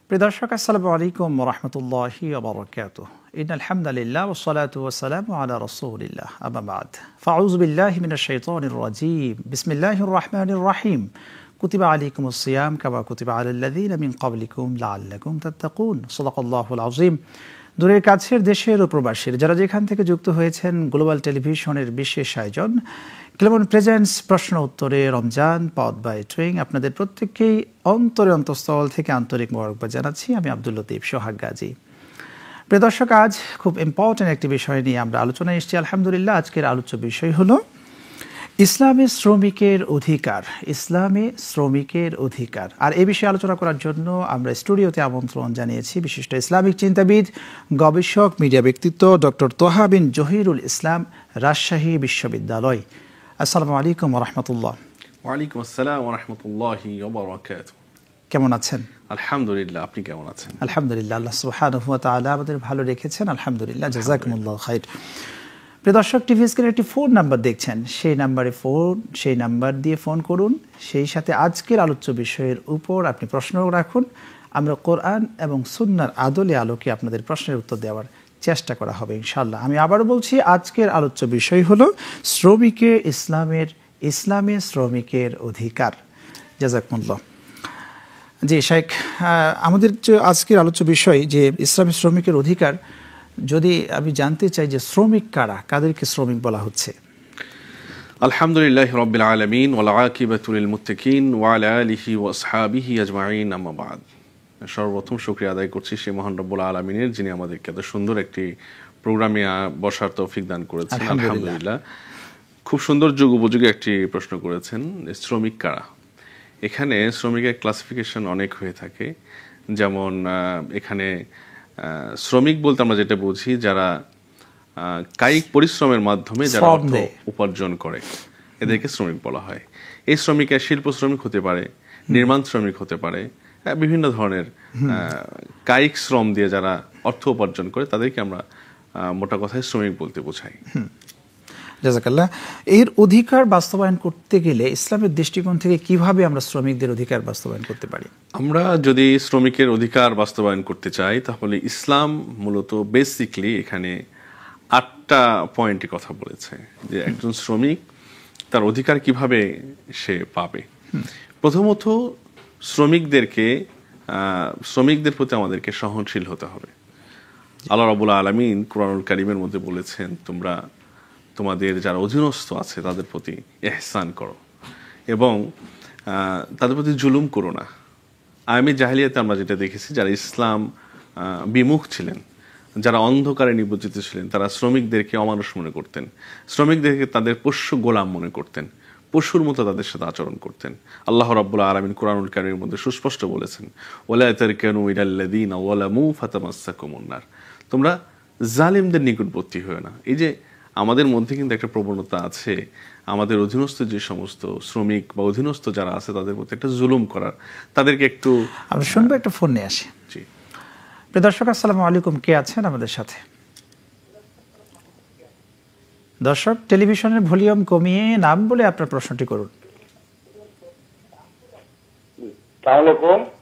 প্রিয় দর্শক, আসসালামু আলাইকুম ওয়া রাহমাতুল্লাহি ওয়া বারাকাতুহু। ইন্নাল হামদালিল্লাহ ওয়াস সালাতু ওয়াস সালামু আলা রাসূলিল্লাহ, আম্মা বা'দ। ফাআউযু বিল্লাহি মিনাশ শাইতানির রাজীম। বিসমিল্লাহির রাহমানির রাহিম। কুতিবা আলাইকুমুস সিয়াম কামা কুতিবা আলাল লাযীনা মিন ক্বাবলিকুম লাআল্লাকুম তাত্তাকুন। সাদাকাল্লাহুল আযীম। দূরের কাছের দেশের ও প্রবাসীর যারা যেখান থেকে যুক্ত হয়েছেন গ্লোবাল টেলিভিশনের বিশেষ আয়োজন ক্লেমন প্রেজেন্টস প্রশ্ন উত্তরে রমজান পথ বাই টুইং, আপনাদের প্রত্যেককেই অন্তরে অন্তঃস্থল থেকে আন্তরিক মোবারকবাদ জানাচ্ছি। আমি আব্দুল লতিফ সোহাগ গাজী। প্রিয় দর্শক, আজ খুব ইম্পর্টেন্ট একটি বিষয় নিয়ে আমরা আলোচনায় এসেছি আলহামদুলিল্লাহ। আজকের আলোচ্য বিষয় হলো ইসলামে শ্রমিকের অধিকার। ইসলামে শ্রমিকের অধিকার। আর এই বিষয়ে আলোচনা করার জন্য আমরা স্টুডিওতে আমন্ত্রণ জানিয়েছি বিশিষ্ট ইসলামিক চিন্তাবিদ, গবেষক, মিডিয়া ব্যক্তিত্ব ডক্টর তোহা বিন জহিরুল ইসলাম, রাজশাহী বিশ্ববিদ্যালয়। আসসালামু আলাইকুম ওয়া রাহমাতুল্লাহ। ওয়া আলাইকুম আসসালাম ওয়া রাহমাতুল্লাহি ওয়া বারাকাতুহু। কেমন আছেন? আলহামদুলিল্লাহ, আপনি কেমন আছেন? আলহামদুলিল্লাহ, আল্লাহ সুবহানাহু ওয়া তাআলা আমাদের ভালো রেখেছেন, আলহামদুলিল্লাহ, জাযাকুমুল্লাহু খাইর। প্রিয় দর্শক, টিভি স্ক্রিনে একটি ফোন নাম্বার দেখছেন, সেই নাম্বার দিয়ে ফোন করুন। সেই সাথে আজকের আলোচ্য বিষয়ের উপর আপনি প্রশ্ন রাখুন। আমরা কোরআন এবং সুন্নাহর আলোকে আপনাদের প্রশ্নের উত্তর দেওয়ার চেষ্টা করা হবে ইনশাআল্লাহ। আমি আবারও বলছি, আজকের আলোচ্য বিষয় হলো ইসলামে শ্রমিকের অধিকার। জাযাকুমুল্লাহ। জি শেখ, আমাদের যে আজকের আলোচ্য বিষয় যে ইসলামী শ্রমিকের অধিকার, যদি আমি জানতে চাই যে শ্রমিক কারা, কাদেরকে শ্রমিক বলা হচ্ছে? আলহামদুলিল্লাহি রাব্বিল আলামিন ওয়াল আকিবাতু লিল মুত্তাকিন ওয়া আলা আলিহি ওয়া আসহাবিহি আজমাইন, আম্মা বা'দ। সর্বপ্রথম শুকরিয়া আদায় করছি সেই মহান রব্বুল আলামিনের, যিনি আমাদেরকে এত সুন্দর একটি প্রোগ্রামে বসার তৌফিক দান করেছেন। আলহামদুলিল্লাহ। খুব সুন্দর যুগ উপযোগী একটি প্রশ্ন করেছেন, শ্রমিক কারা। এখানে শ্রমিকের ক্লাসিফিকেশন অনেক হয়ে থাকে। যেমন এখানে শ্রমিক বলতে আমরা যেটা বুঝি, যারা কায়িক পরিশ্রমের মাধ্যমে যারা অর্থ উপার্জন করে, এদেরকে শ্রমিক বলা হয়। এই শ্রমিকের শিল্প শ্রমিক হতে পারে, নির্মাণ শ্রমিক হতে পারে, বিভিন্ন ধরনের কায়িক শ্রম দিয়ে যারা অর্থ উপার্জন করে তাদেরকে আমরা মোটা কথায় শ্রমিক বলতে বোঝাই। জাযাকাল্লাহ। এর অধিকার বাস্তবায়ন করতে গেলে ইসলামের দৃষ্টিকোণ থেকে কিভাবে আমরা শ্রমিকদের অধিকার বাস্তবায়ন করতে পারি? আমরা যদি শ্রমিকের অধিকার বাস্তবায়ন করতে চাই, তাহলে ইসলাম মূলত বেসিকলি এখানে 8টা পয়েন্টে কথা বলেছে যে একজন শ্রমিক তার অধিকার কিভাবে সে পাবে। প্রথমত, শ্রমিকদের প্রতি আমাদেরকে সহনশীল হতে হবে। আল্লাহ রাব্বুল আলামিন কুরআনুল কারীমের মধ্যে বলেছেন, তোমরা তোমাদের যারা অধীনস্থ আছে তাদের প্রতি ইহসান করো এবং তাদের প্রতি জুলুম করো না। আয়ামে জাহেলিয়াতে আমরা যেটা দেখেছি, যারা ইসলাম বিমুখ ছিলেন, যারা অন্ধকারে নিবজ্জিত ছিলেন, তারা শ্রমিকদেরকে অমানুষ মনে করতেন, শ্রমিকদেরকে তাদের পোষ্য গোলাম মনে করতেন, পশুর মতো তাদের সাথে আচরণ করতেন। আল্লাহ রাব্বুল আলামিন কুরআনুল কারীমের মধ্যে সুস্পষ্ট বলেছেন, ওয়ালা তারকানু ইলাল্লাযীনা যালামু ফাতামাসসাকুমুন নার, তোমরা জালিমদের নিকটবর্তী হয়ো না। এই যে আমাদের মধ্যে কিন্তু একটা প্রবণতা আছে, আমাদের অধীনস্থ যে সমস্ত শ্রমিক বা অধীনস্থ যারা আছে তাদের প্রতি একটা জুলুম করার, তাদেরকে একটু আমরা শুনবো। একটা ফোন নিয়ে আসি। জি। প্রিয় দর্শক, আসসালামু আলাইকুম। কে আছেন আমাদের সাথে? দর্শক, টেলিভিশনের ভলিউম কমিয়ে নাম বলে আপনার প্রশ্নটি করুন।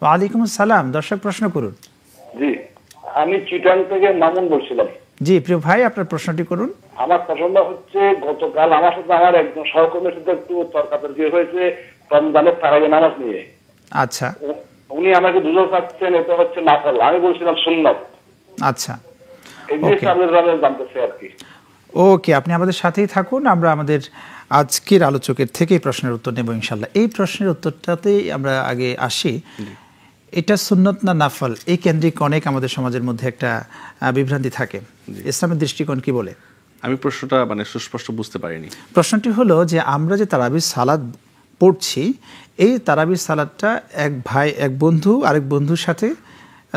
ওয়ালাইকুম আসসালাম। দর্শক, প্রশ্ন করুন। জি, আমি চিটাং থেকে মামুন বলছিলাম। জি প্রিয় ভাই, আপনার প্রশ্নটি করুন। আমার প্রশ্নটা হচ্ছে, গতকাল আমার সাথে আমার একজন সহকর্মীর সাথে একটু তর্কাতর্কি হয়েছে রমজানের তারাবি নামাজ নিয়ে। আচ্ছা। উনি আমাকে বুঝতে পারছেন এটা হচ্ছে নাফল, আমি বলছিলাম সুন্নাত। আচ্ছা, এই জিনিসটা আপনাদের জানতেছে আর কি। ওকে, আপনি আমাদের সাথেই থাকুন। আমরা আমাদের আজকের আলোচকের থেকেই প্রশ্নের উত্তর নেব ইনশাল্লাহ। এই প্রশ্নের উত্তরটাতেই আমরা আগে আসি। এটা সুন্নত না নাফল, এই কেন্দ্রিক অনেক আমাদের সমাজের মধ্যে একটা বিভ্রান্তি থাকে। ইসলামের দৃষ্টিকোণ কি বলে? আমি প্রশ্নটা সুস্পষ্ট বুঝতে পারিনি। প্রশ্নটি হলো যে আমরা যে তারাবির সালাত পড়ছি, এই তারাবির সালাতটা এক বন্ধু আরেক বন্ধুর সাথে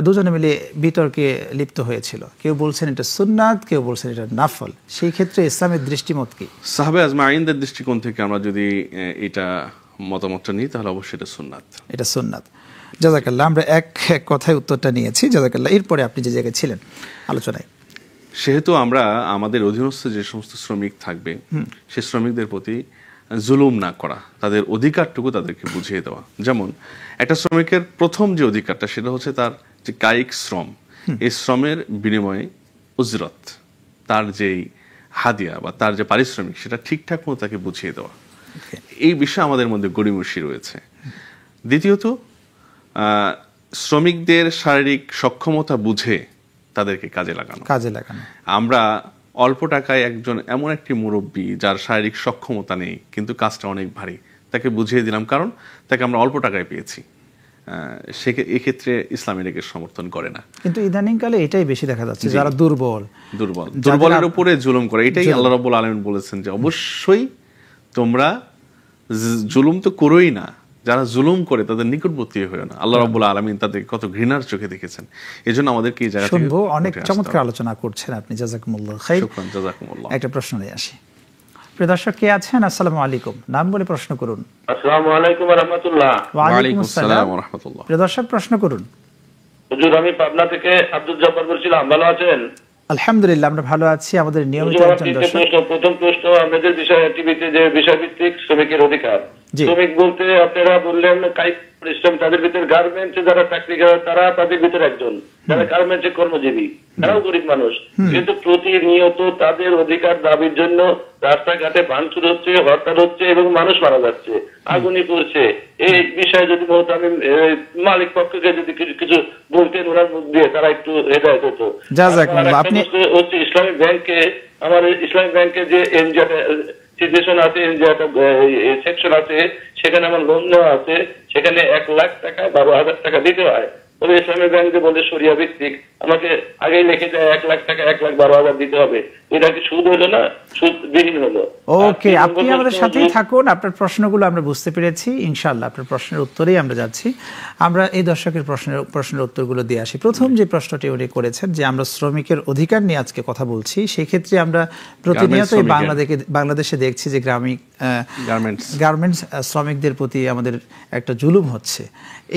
দুজনে মিলে বিতর্কে লিপ্ত হয়েছিল। কেউ বলছেন এটা সুন্নাত, কেউ বলছেন এটা নাফল। সেই ক্ষেত্রে ইসলামের দৃষ্টিমত কি? সাহাবে আজমাইনদের দৃষ্টিকোণ থেকে আমরা যদি এটা মতামতটা নিই, তাহলে অবশ্যই এটা সুন্নাত। এটা সুন্নাত। জাযাকাল্লাহ। আমরা এক কথায় উত্তরটা নিয়েছি, জাযাকাল্লাহ। এরপরে আপনি যে জায়গায় ছিলেন আলোচনায়, সেহেতু আমরা আমাদের অধীনস্থ যে সমস্ত শ্রমিক থাকবে, সে শ্রমিকদের প্রতি জুলুম না করা, তাদের অধিকারটুকু তাদেরকে বুঝিয়ে দেওয়া। যেমন একটা শ্রমিকের প্রথম যে অধিকারটা, সেটা হচ্ছে তার যে কায়িক শ্রম, এই শ্রমের বিনিময়ে উজরত, তার যেই হাদিয়া বা তার যে পারিশ্রমিক, সেটা ঠিকঠাক মতো তাকে বুঝিয়ে দেওয়া, এই বিষয়ে আমাদের মধ্যে গড়িমসি রয়েছে। দ্বিতীয়ত, শ্রমিকদের শারীরিক সক্ষমতা বুঝে তাদেরকে কাজে লাগানো। আমরা অল্প টাকায় একজন এমন একটি মুরব্বী যার শারীরিক সক্ষমতা নেই কিন্তু কাজটা অনেক ভারী, তাকে বুঝিয়ে দিলাম, কারণ তাকে আমরা অল্প টাকায় পেয়েছি, এক্ষেত্রে ইসলাম এটাকে সমর্থন করে না। কিন্তু ইদানিংকালে এটাই বেশি দেখা যাচ্ছে, যারা দুর্বলের উপরে জুলুম করে। এটাই আল্লাহ রাব্বুল আলামিন বলেছেন যে অবশ্যই তোমরা জুলুম তো করোই না, যারা জুলুম করে তাদের নিকটবর্তী হয়েও না। আল্লাহ রাব্বুল আলামিন তাদের কত ঘৃণার চোখে দেখেছেন। এজন্য আমাদেরকে এই জায়গা থেকে অনেক চমৎকার আলোচনা করছেন আপনি, জাযাকুমুল্লাহ খাইর। শুকরান, জাযাকুমুল্লাহ। একটা প্রশ্ন নিয়ে আসি। প্রিয় দর্শক, কে আছেন? আসসালামু আলাইকুম, নাম বলে প্রশ্ন করুন। আসসালামু আলাইকুম ওয়া রাহমাতুল্লাহ। ওয়া আলাইকুম আসসালাম ওয়া রাহমাতুল্লাহ। প্রিয় দর্শক, প্রশ্ন করুন। হুজুর, আমি পাবনা থেকে আব্দুল জব্বার বলছিলাম, ভালো আছেন? আলহামদুলিল্লাহ, আমরা ভালো আছি। আমাদের নিয়মিত একজন দর্শক। প্রথম প্রশ্ন, আমাদের বিষয় টিভিতে যে বিষয়ভিত্তিক শ্রমিকের অধিকার, শ্রমিক বলতে আপনারা বললেন কায়িক পরিশ্রম, তাদের ভিতরে গার্মেন্টসে যারা চাকরি করে তারা তাদের ভিতরে একজন, যারা গার্মেন্টসে কর্মজীবী, তারাও গরিব মানুষ, কিন্তু প্রতিনিয়ত তাদের অধিকার দাবির জন্য রাস্তাঘাটে ভাঙচুর হচ্ছে, হরতাল হচ্ছে এবং মানুষ মারা যাচ্ছে, আগুনে পড়ছে। এই বিষয়ে যদি বলতো, আমি মালিক পক্ষকে যদি কিছু বলতেন ওনার মুখ দিয়ে, তারা একটু হেদায়েত হতো। হচ্ছে ইসলামিক ব্যাংকে, আমার ইসলামিক ব্যাংকে যে সিচুয়েশন আছে, সেকশন আছে, সেখানে আমার লোন নেওয়া আছে, সেখানে 1 লাখ টাকা 12,000 টাকা দিতে হয়। তবে ইসলামিক ব্যাংক যে বলে শরিয়া ভিত্তিক, আমাকে আগেই লিখে যায় 1 লাখ টাকা 1,12,000 দিতে হবে। এটা কি সুদ হলো না সুদবিহীন হলো? ওকে, আপনি আমাদের সাথেই থাকুন। আপনার প্রশ্নগুলো আমরা বুঝতে পেরেছি, ইনশাআল্লাহ আপনার প্রশ্নের উত্তরেই আমরা যাচ্ছি। আমরা এই দর্শকের প্রশ্নের উত্তরগুলো দিয়ে আসি। প্রথম যে প্রশ্নটি উনি করেছেন যে আমরা শ্রমিকের অধিকার নিয়ে আজকে কথা বলছি, সেই ক্ষেত্রে আমরা প্রতিনিয়তই বাংলাদেশে দেখছি যে গার্মেন্টস শ্রমিকদের প্রতি আমাদের একটা জুলুম হচ্ছে।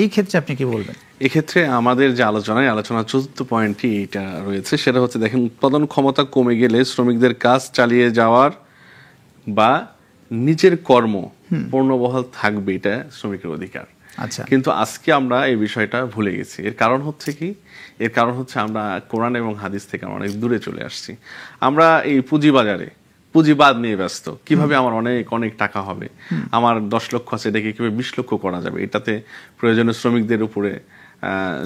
এই ক্ষেত্রে আপনি কি বলবেন? এক্ষেত্রে আমাদের যে আলোচনা চতুর্থ পয়েন্টটি এটা রয়েছে, সেটা হচ্ছে দেখেন, উৎপাদন ক্ষমতা কমে গেলে শ্রমিকদের কাজ চালিয়ে যাওয়ার বা নিজের কর্ম পূর্ণবহাল থাকবে, এটা শ্রমিকের অধিকার। আচ্ছা, কিন্তু আজকে আমরা এই বিষয়টা ভুলে গেছি। এর কারণ হচ্ছে কি? এর কারণ হচ্ছে আমরা কোরআন এবং হাদিস থেকে অনেক দূরে চলে আসছি। আমরা এই পুঁজিবাদ নিয়ে ব্যস্ত, কিভাবে আমার অনেক টাকা হবে, আমার 10 লক্ষ আছে, এটাকে কিভাবে 20 লক্ষ করা যাবে, এটাতে প্রয়োজনীয় শ্রমিকদের উপরে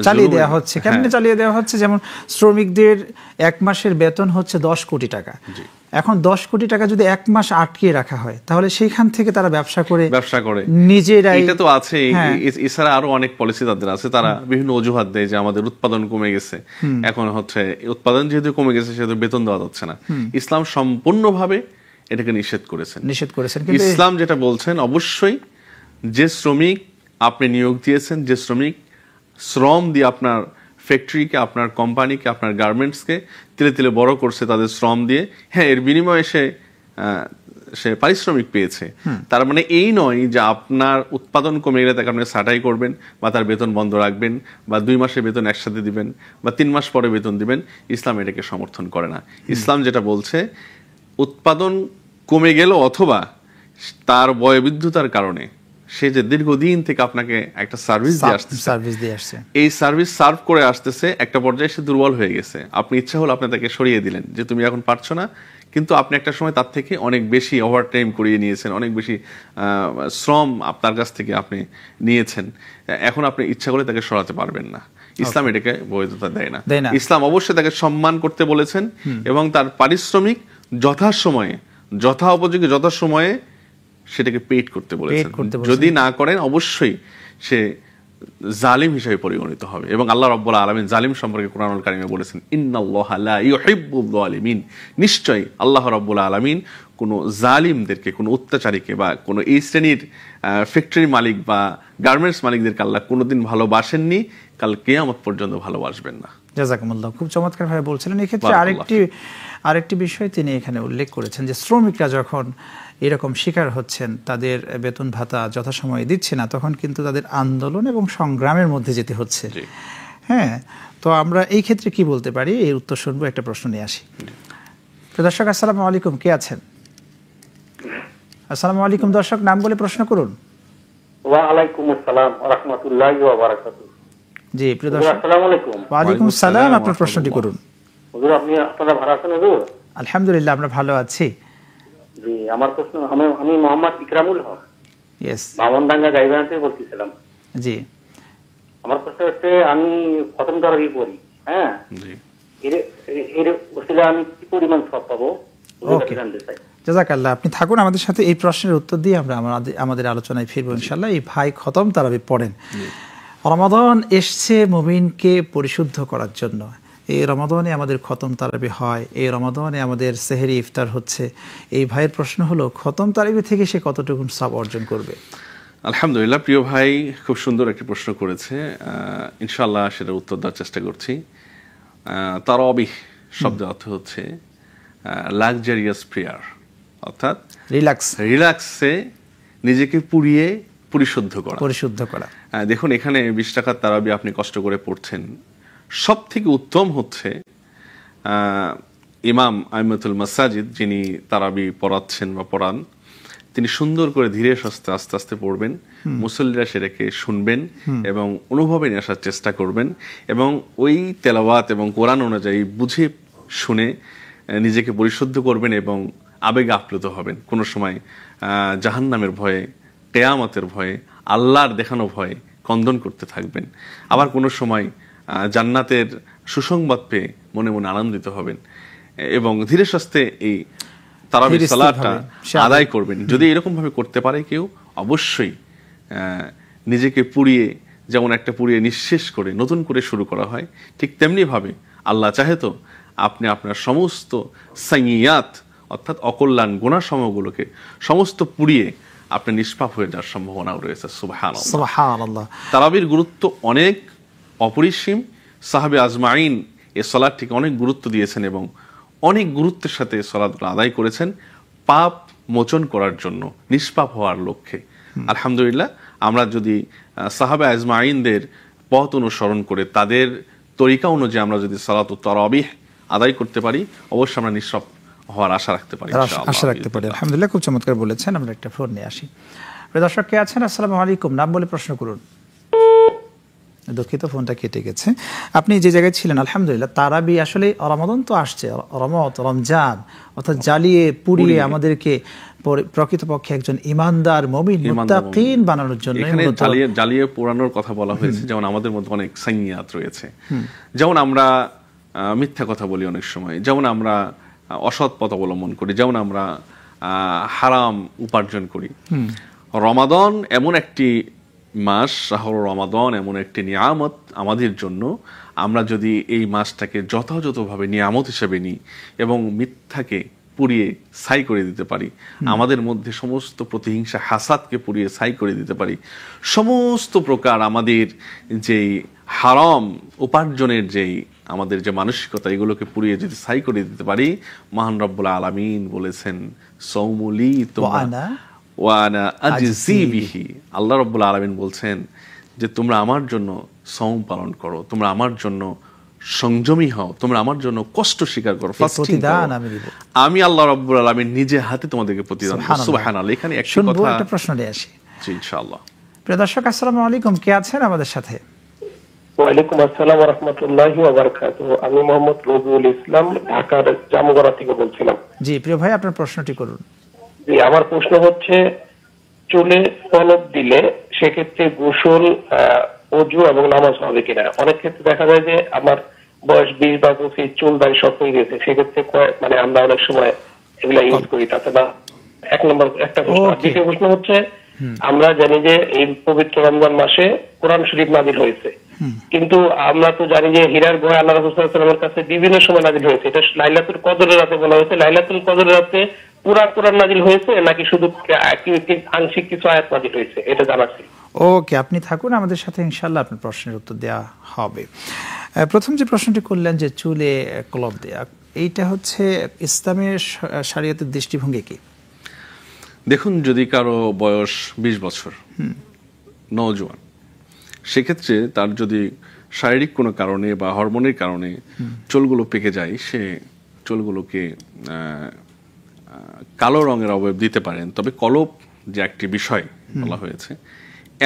চালিয়ে দেওয়া হচ্ছে। কেমনে চালিয়ে দেওয়া হচ্ছে? যেমন শ্রমিকদের 1 মাসের বেতন হচ্ছে 10 কোটি টাকা। এখন 10 কোটি টাকা যদি 1 মাস আটকে রাখা হয়, তাহলে সেইখান থেকে তারা ব্যবসা করে নিজেরাই। এটা তো আছে, এছাড়া আরো অনেক পলিসি তাদের আছে। তারা বিভিন্ন অজুহাত দেয় যে আমাদের উৎপাদন কমে গেছে, এখন হচ্ছে উৎপাদন যেহেতু কমে গেছে সেহেতু বেতন দেওয়া যাচ্ছে না। ইসলাম সম্পূর্ণভাবে এটাকে নিষেধ করেছেন। ইসলাম যেটা বলছেন, অবশ্যই যে শ্রমিক আপনি নিয়োগ দিয়েছেন, যে শ্রমিক শ্রম দিয়ে আপনার ফ্যাক্টরিকে, আপনার কোম্পানিকে, আপনার গার্মেন্টসকে তিলে তিলে বড় করছে তাদের শ্রম দিয়ে, হ্যাঁ, এর বিনিময়ে সে পারিশ্রমিক পেয়েছে। তার মানে এই নয় যে আপনার উৎপাদন কমে গেলে তাকে আপনি ছাঁটাই করবেন বা তার বেতন বন্ধ রাখবেন বা 2 মাসের বেতন একসাথে দিবেন বা 3 মাস পরে বেতন দিবেন। ইসলাম এটাকে সমর্থন করে না। ইসলাম যেটা বলছে, উৎপাদন কমে গেল অথবা তার বয়োবৃদ্ধতার কারণে সে যে দীর্ঘদিন থেকে আপনাকে একটা সার্ভিস দিয়ে আসছে, এই সার্ভিস সার্ভ করে আসতেছে, একটা পর্যায়ে সে দুর্বল হয়ে গেছে, আপনি ইচ্ছা হলো আপনি তাকে সরিয়ে দিলেন যে তুমি এখন পারছো না, কিন্তু আপনি একটা সময় তার থেকে অনেক বেশি ওভারটাইম করিয়ে নিয়েছেন, অনেক বেশি শ্রম আপনার কাছ থেকে আপনি নিয়েছেন, এখন আপনি ইচ্ছা করে তাকে সরাতে পারবেন না। ইসলাম এটাকে বৈধতা দেয় না। ইসলাম অবশ্যই তাকে সম্মান করতে বলেছেন এবং তার পারিশ্রমিক যথাসময়ে সেটাকে পেইড করতে বলেছেন। যদি না করেন অবশ্যই সে জালিম হিসেবে পরিগণিত হবে। এবং আল্লাহ রাব্বুল আলামিন জালিম সম্পর্কে কোরআনুল কারীমে বলেছেন, ইন্নাল্লাহা লা ইউহিব্বুয যালিমিন, নিশ্চয়ই আল্লাহ রাব্বুল আলামিন কোনো জালিমদেরকে, কোনো অত্যাচারীকে বা কোনো এই শ্রেণীর ফ্যাক্টরি মালিক বা গার্মেন্টস মালিকদেরকে আল্লাহ কোনোদিন ভালোবাসেননি, কাল কিয়ামত পর্যন্ত ভালোবাসবেন না। জাযাকুমুল্লাহ, খুব চমৎকার ভাবে বলছিলেন। এক্ষেত্রে আরেকটি বিষয় তিনি এখানে উল্লেখ করেছেন যে শ্রমিকরা যখন এরকম শিকার হচ্ছেন, তাদের বেতন ভাতা যথাসময়ে দিচ্ছে না, তখন কিন্তু তাদের আন্দোলন এবং সংগ্রামের মধ্যে যেতে হচ্ছে। হ্যাঁ, তো আমরা এই ক্ষেত্রে কি বলতে পারি, এই উত্তর শুনবো। একটা প্রশ্ন নিয়ে আসি। দর্শক আসসালামু আলাইকুম, কে আছেন? আসসালামু আলাইকুম দর্শক, নাম বলে প্রশ্ন করুন। ওয়া আলাইকুম আসসালাম ওয়া রাহমাতুল্লাহি ওয়া বারাকাতুহু। জি প্রিয় দর্শক, আসসালামু আলাইকুম। ওয়া আলাইকুম আসসালাম, আপনার প্রশ্নটি করুন। হুজুর আপনারা ভালো আছেন হুজুর? আলহামদুলিল্লাহ, আমরা ভালো আছি। জি, আমার প্রশ্ন, আমি মোহাম্মদ ইকরামুল হক, ইয়েস। বামনডাঙ্গা গাইবান্ধা থেকে বলতেছিলাম। জি। আমার প্রশ্ন হচ্ছে, আমি খতম তারাবি পড়ি, হ্যাঁ, এর ওসিলা আমি কি পরিমাণ সওয়াব পাবো জানতে চাই। জাযাকাল্লাহ, আপনি থাকুন আমাদের সাথে, এই প্রশ্নের উত্তর দিয়ে আমরা আমাদের আলোচনায় ফিরবো ইনশাআল্লাহ। এই ভাই খতম তারাবি পড়েন। রমাদান এসছে মুমিনকে পরিশুদ্ধ করার জন্য। এই রমাদানে আমাদের খতম তারাবি হয়, এই রমাদানে আমাদের সেহরি ইফতার হচ্ছে। এই ভাইয়ের প্রশ্ন হলো, খতম তারাবি থেকে সে কতটুকু সওয়াব অর্জন করবে? আলহামদুলিল্লাহ, প্রিয় ভাই খুব সুন্দর একটি প্রশ্ন করেছে। ইনশাআল্লাহ সেটার উত্তর দেওয়ার চেষ্টা করছি। তারাবিহ শব্দের অর্থ হচ্ছে লাক্সারিয়াস প্রেয়ার, অর্থাৎ রিল্যাক্সে নিজেকে পরিশুদ্ধ করা। দেখুন, এখানে 20 টাকার তারাবি আপনি কষ্ট করে পড়ছেন। সব থেকে উত্তম হচ্ছে ইমাম আইমাতুল মাসাজিদ, যিনি তারাবি পড়াচ্ছেন বা পড়ান, তিনি সুন্দর করে ধীরে সুস্থে আস্তে আস্তে পড়বেন, মুসল্লিরা সেটাকে শুনবেন এবং অনুভবে নিয়ে আসার চেষ্টা করবেন, এবং ওই তেলাওয়াত এবং কোরআন অনুযায়ী বুঝে শুনে নিজেকে পরিশুদ্ধ করবেন এবং আবেগে আপ্লুত হবেন। কোনো সময় জাহান্নামের ভয়ে, কিয়ামতের ভয়ে, আল্লাহর দেখানো ভয়ে কন্দন করতে থাকবেন। আবার কোনো সময় জান্নাতের সুসংবাদ পেয়ে মনে মনে আনন্দিত হবেন এবং ধীরে সুস্থে এই তারাবির সালাতটা আদায় করবেন। যদি এরকম ভাবে করতে পারে কেউ, অবশ্যই নিজেকে পুড়িয়ে, যেমন একটা পুড়িয়ে নিঃশেষ করে নতুন করে শুরু করা হয়, ঠিক তেমনি ভাবে আল্লাহ চাহে তো আপনি আপনার সমস্ত সাইয়্যাত, অর্থাৎ অকল্যাণ গুনাহসমূহগুলোকে সমস্ত পুড়িয়ে আপনি নিষ্পাপ হয়ে যাওয়ার সম্ভাবনাও রয়েছে। সুবহানাল্লাহ। তারাবির গুরুত্ব অনেক অপরিসীম। সাহাবে আজমাইন এ সালাতটিকে অনেক গুরুত্ব দিয়েছেন এবং অনেক গুরুত্বের সাথে সালাতগুলো আদায় করেছেন পাপ মোচন করার জন্য, নিষ্পাপ হওয়ার লক্ষ্যে। আলহামদুলিল্লাহ, আমরা যদি সাহাবে আজমাইনদের পথ অনুসরণ করে তাদের তরিকা অনুযায়ী আমরা যদি সালাতুত তারাবিহ আদায় করতে পারি, অবশ্যই আমরা নিষ্পাপ হওয়ার আশা রাখতে পারি। আলহামদুলিল্লাহ, খুব চমৎকার বলেছেন। আমরা একটা ফোন নিয়ে আসি। দর্শক কে আছেন? আসসালামু আলাইকুম, নাম বলে প্রশ্ন করুন। দুঃখিত, ফোনটা কেটে গেছে। আপনি যে জায়গায় ছিলেন, আলহামদুলিল্লাহ, তারাবি আসলে রমাদান তো আসছে, রমজান, অর্থাৎ জ্বালিয়ে পুড়িয়ে আমাদেরকে প্রকৃতপক্ষে একজন ইমানদার মুমিন মুত্তাকিন বানানোর জন্য। এখানে জ্বালিয়ে পোড়ানোর কথা বলা হয়েছে, যেমন আমাদের মধ্যে অনেক সাইয়্যাত রয়েছে। যেমন আমরা মিথ্যা কথা বলি অনেক সময়, যেমন আমরা অসৎ পথ অবলম্বন করি, যেমন আমরা হারাম উপার্জন করি। রমাদান এমন একটি মাস, শাহরুর রমাদান এমন একটি নিয়ামত আমাদের জন্য। আমরা যদি এই মাসটাকে যথাযথভাবে নিয়ামত হিসেবে নিই এবং মিথ্যাকে পুড়িয়ে ছাই করে দিতে পারি, আমাদের মধ্যে সমস্ত প্রতিহিংসা হাসাদকে পুড়িয়ে ছাই করে দিতে পারি, সমস্ত প্রকার আমাদের যেই হারাম উপার্জনের যেই আমাদের যে মানসিকতা, এগুলোকে পুড়িয়ে যদি ছাই করে দিতে পারি, মহান রব্বুল আলামিন বলেছেন সৌমুলি ওয়ানা আজজি বিহি। আল্লাহ রাব্বুল আলামিন বলছেন যে তোমরা আমার জন্য সওম পালন করো, তোমরা আমার জন্য সংযমী হও, তোমরা আমার জন্য কষ্ট স্বীকার করো, আমি আল্লাহ রাব্বুল আলামিন নিজে হাতে তোমাদেরকে প্রতিদান দেব। সুবহানাল্লাহ। এখানে একটা কথা, একটা প্রশ্ন নিয়ে আসি। জি ইনশাআল্লাহ। প্রিয় দর্শক, আসসালামু আলাইকুম, কে আছেন আমাদের সাথে? ওয়ালাইকুম আসসালাম ওয়া রাহমাতুল্লাহি ওয়া বারাকাতুহু। আমি মোহাম্মদ রবিউল ইসলাম, ঢাকার জামগড়া থেকে বলছিলাম। জি প্রিয় ভাই, আপনার প্রশ্নটি করুন। জি, আমার প্রশ্ন হচ্ছে, চুলে কলপ দিলে সেক্ষেত্রে গোসল, ওযু এবং নামাজ হবে কিনা? অনেক ক্ষেত্রে দেখা যায় যে আমার বয়স 20 বা 25, চুল দাড়ি সব হয়ে গেছে, সেক্ষেত্রে মানে আমরা অনেক সময় এগুলা ইউজ করি, তাতে না। এক নম্বর একটা প্রশ্ন। দ্বিতীয় প্রশ্ন হচ্ছে, আমরা জানি যে এই পবিত্র রমজান মাসে কোরআন শরীফ নাযিল হয়েছে, কিন্তু আমরা তো জানি যে হীরার গুহা আল্লাহ রাসূল সাল্লাল্লাহু আলাইহি ওয়াসাল্লামের কাছে বিভিন্ন সময় নাযিল হয়েছে। এটা লাইলাতুল কদরের রাতে বলা হয়েছে। লাইলাতুল কদরের রাতে পুরা কোরআন নাযিল হয়েছে নাকি শুধু আংশিক কিছু আয়াত নাযিল হয়েছে, এটা জানার ছিল। ওকে, আপনি থাকুন আমাদের সাথে, ইনশাআল্লাহ আপনার প্রশ্নের উত্তর দেওয়া হবে। প্রথম যে প্রশ্নটি করলেন যে চুলে কলপ দেয়া, এইটা হচ্ছে ইসলামের শরীয়তের দৃষ্টিভঙ্গি কি? দেখুন, যদি কারো বয়স 20 বছর, নওজোয়ান, সেক্ষেত্রে তার যদি শারীরিক কোনো কারণে বা হরমোনের কারণে চুলগুলো পেকে যায়, সে চুলগুলোকে কালো রঙের অবয়ব দিতে পারেন। তবে কলপ যে একটি বিষয় বলা হয়েছে,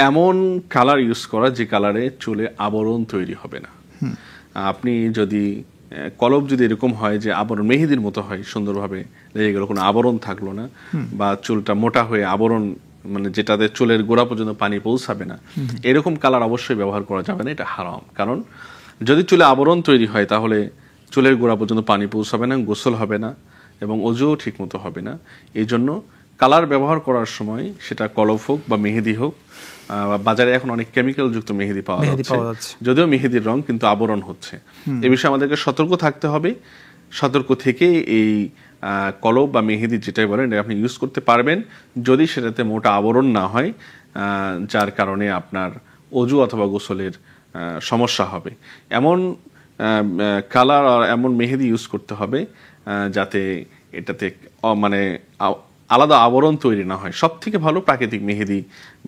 এমন কালার ইউজ করা যে কালারে চুলে আবরণ তৈরি হবে না। আপনি যদি কলব যদি এরকম হয় যে আবরণ মেহেদির মতো হয়, সুন্দরভাবে লেগে গেল, কোনো আবরণ থাকলো না, বা চুলটা মোটা হয়ে আবরণ মানে যেটাতে চুলের গোড়া পর্যন্ত পানি পৌঁছাবে না, এরকম কালার অবশ্যই ব্যবহার করা যাবে না, এটা হারাম। কারণ যদি চুলে আবরণ তৈরি হয় তাহলে চুলের গোড়া পর্যন্ত পানি পৌঁছাবে না, গোসল হবে না এবং অজুও ঠিক মতো হবে না। এই জন্য কালার ব্যবহার করার সময় সেটা কলব হোক বা মেহেদি হোক, বাজারে এখন অনেক কেমিক্যাল যুক্ত মেহেদি পাওয়া যাচ্ছে, যদিও মেহেদির রং কিন্তু আবরণ হচ্ছে। এই বিষয়ে আমাদেরকে সতর্ক থাকতে হবে। সতর্ক থেকে এই কলব বা মেহেদি যেটাই বলেন আপনি ইউজ করতে পারবেন যদি সেটাতে মোটা আবরণ না হয়, যার কারণে আপনার অজু অথবা গোসলের সমস্যা হবে। এমন কালার আর এমন মেহেদি ইউজ করতে হবে যাতে এটাতে মানে আলাদা আবরণ তৈরি না হয়। সব থেকে ভালো প্রাকৃতিক মেহেদি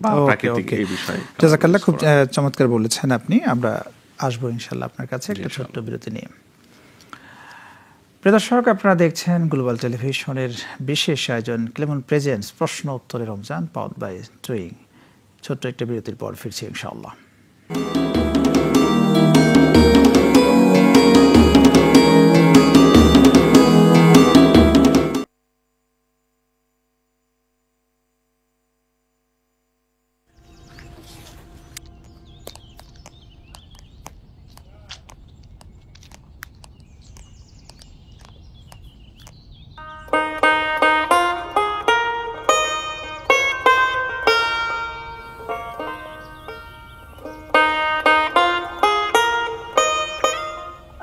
বা প্রাকৃতিক এই বিষয়ে। জাযাকাল্লাহ, খুব চমৎকার বলেছেন আপনি। আমরা আসবো ইনশাআল্লাহ আপনার কাছে একটা ছোট্ট বিরতি নিয়ে। প্রিয় দর্শক, আপনারা দেখছেন গ্লোবাল টেলিভিশনের বিশেষ আয়োজন ক্লেমন প্রেজেন্টস প্রশ্ন উত্তরে রমজান পাওয়ার্ড বাই টুইং। ছোট্ট একটা বিরতির পর ফিরছি ইনশাআল্লাহ।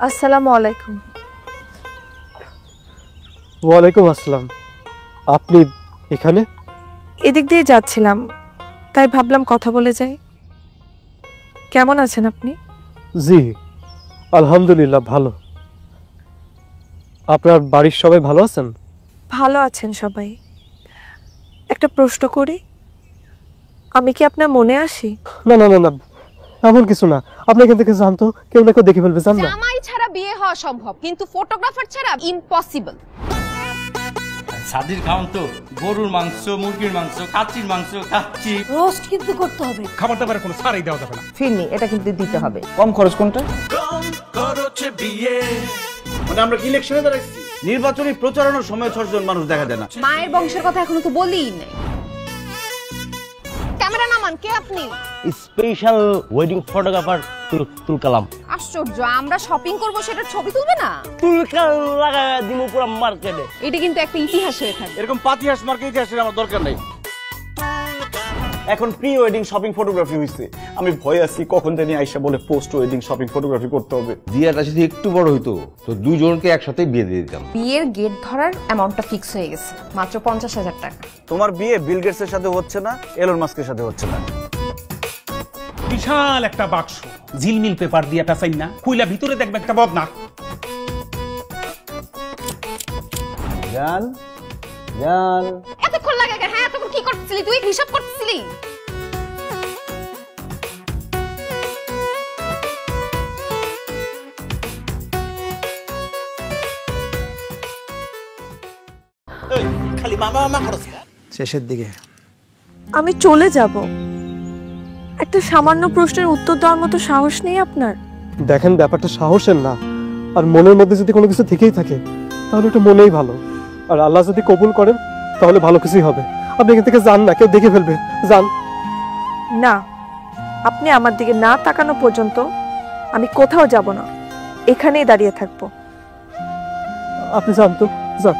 আসসালামু আলাইকুম। ওয়ালাইকুম আসসালাম। আপনি এখানে? এদিক দিয়ে যাচ্ছিলাম, তাই ভাবলাম কথা বলে যাই। কেমন আছেন আপনি? জি আলহামদুলিল্লাহ ভালো। আপনার বাড়ির সবাই ভালো আছেন? ভালো আছেন সবাই। একটা প্রশ্ন করি, আমি কি আপনার মনে আসি? না না না না, এমন কিছু না। আপনি এখান থেকে জানতো কেউ না কেউ দেখে ফেলবে, জান না? জামাই ছাড়া বিয়ে হওয়া সম্ভব, কিন্তু ফটোগ্রাফার ছাড়া ইম্পসিবল। সাদির খাওয়ান তো গরুর মাংস, মুরগির মাংস, কাচ্চির মাংস, কাচ্চি রোস্ট কিন্তু করতে হবে। খাবার দাবারের কোনো ছাড়ই দেওয়া যাবে না। ফিরনি এটা কিন্তু দিতে হবে। কম খরচ কোনটা? কম খরচে বিয়ে। মানে আমরা কি ইলেকশনে দাঁড়াইছি? নির্বাচনী প্রচারণার সময় 6 জন মানুষ দেখা যায় না। মায়ের বংশের কথা এখনো তো বলিই নাই। ক্যামেরা নামান, কে আপনি? স্পেশাল ওয়েডিং ফটোগ্রাফার তুল কালাম। আশ্চর্য, আমরা শপিং করব সেটা ছবি তুলবে না? তুল কালাম লাগায় দিমু পুরো মার্কেটে। এটা কিন্তু একটা ইতিহাস হয়ে থাকবে। এরকম পাতিহাস মার্কে ইতিহাসের আমার দরকার নাই। এখন প্রি ওয়েডিং শপিং ফটোগ্রাফি হইছে, আমি ভয় আছি কখন জানি আইসা বলে পোস্ট ওয়েডিং শপিং ফটোগ্রাফি করতে হবে। বিয়েটা যদি একটু বড় হইতো তো দুইজনকে একসাথে বিয়ে দিয়ে দিতাম। বিয়ের গেট ধরার অ্যামাউন্টটা ফিক্স হয়ে গেছে, মাত্র 50,000 টাকা। তোমার বিয়ে বিল গেটস এর সাথে হচ্ছে না, এলন মাস্কের সাথে হচ্ছে না। বিশাল একটা বাক্স ঝিলমিল পেপার দিয়ে টাচাই না, খুইলা ভিতরে দেখবে একটা বদনা। জান জান, এতক্ষণ লাগে কেন? হ্যাঁ, এতক্ষণ কি করতেছিলি তুই? হিসাব করতেছিলি? খালি মামা মামা করছ। শেষের দিকে আমি চলে যাব। একটা সামান্য প্রশ্নের উত্তর দেওয়ার মতো সাহস নেই আপনার? দেখেন, ব্যাপারটা সাহসের না, আর মনের মধ্যে যদি কোনো কিছু থেকেই থাকে তাহলে এটা মনেই ভালো। আর আল্লাহ যদি কবুল করেন তাহলে ভালো কিছুই হবে। আপনি এখান থেকে যান না, কেউ দেখে ফেলবে। যান না, আপনি আমার দিকে না তাকানো পর্যন্ত আমি কোথাও যাব না, এখানেই দাঁড়িয়ে থাকবো। আপনি যান তো, যান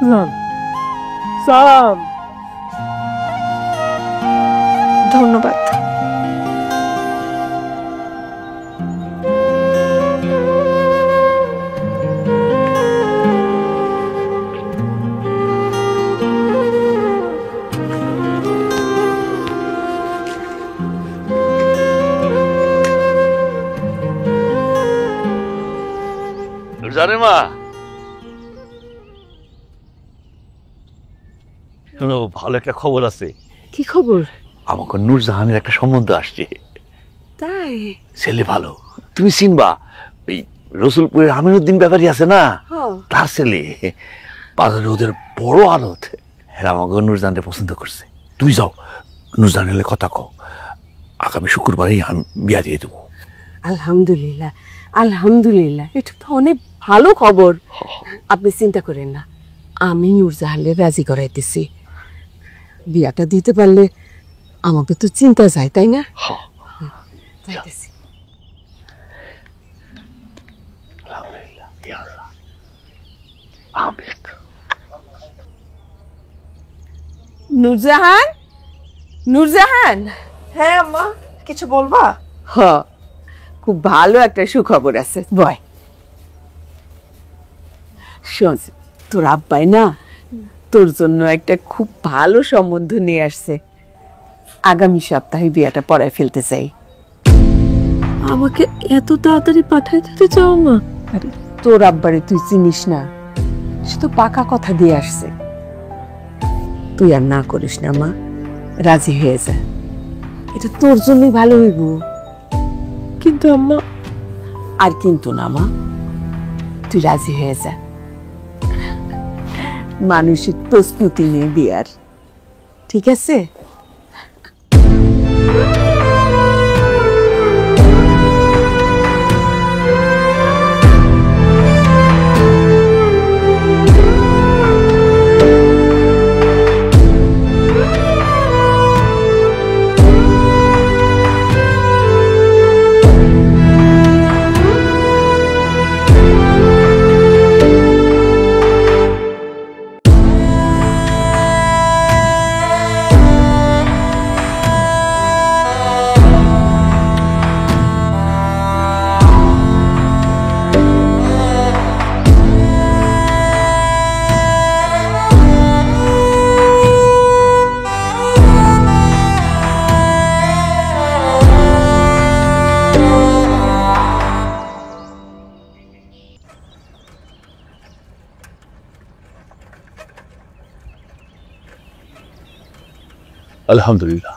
যান যান। ধন্যবাদ। জানে মা, শোনো, ভালো একটা খবর আছে। কি খবর? আমাকে নূরজাহানের একটা সম্বন্ধ আসছে। তাই? ছেলে ভালো, তুমি চিনবা। ওই রসুলপুরের আমিরউদ্দিন ব্যাপারী আছে না, তার ছেলে। বাজারে ওদের বড় আড়ত। হ্যাঁ আমাকে নুরজানকে পছন্দ করছে। তুই যাও নুরজানের কথা কও, আগামী শুক্রবারই আমি বিয়া দিয়ে দেবো। আলহামদুলিল্লাহ, আলহামদুলিল্লাহ, এটা তো অনেক ভালো খবর। আপনি চিন্তা করেন না, আমি নুরজাহানকে রাজি করাইতেছি। বিয়াটা দিতে পারলে আমাকে তো চিন্তা যায়, তাই না? যাইতেছি। নুরজাহান, নুরজাহান। হ্যাঁ আম্মা, কিছু বলবা? হ, খুব ভালো একটা সুখবর আছে। বয়, শোন, তোর আব্বাই না তোর জন্য একটা খুব ভালো সম্বন্ধ নিয়ে আসছে। আগামী সপ্তাহে বিয়াটা পড়ায় ফেলতে চাই। আমাকে এত তাড়াতাড়ি পাঠায় দিতে চাও মা? আরে তোর আব্বারে তুই চিনিস না, সে তো পাকা কথা দিয়ে আসছে। তুই আর না করিস না মা, রাজি হয়ে যা, এটা তোর জন্যই ভালো হইব। কিন্তু আম্মা। আর কিন্তু না মা, তুই রাজি হয়ে যা। মানসিক প্রস্তুতি নিয়ে বিয়ার, ঠিক আছে? আলহামদুলিল্লাহ।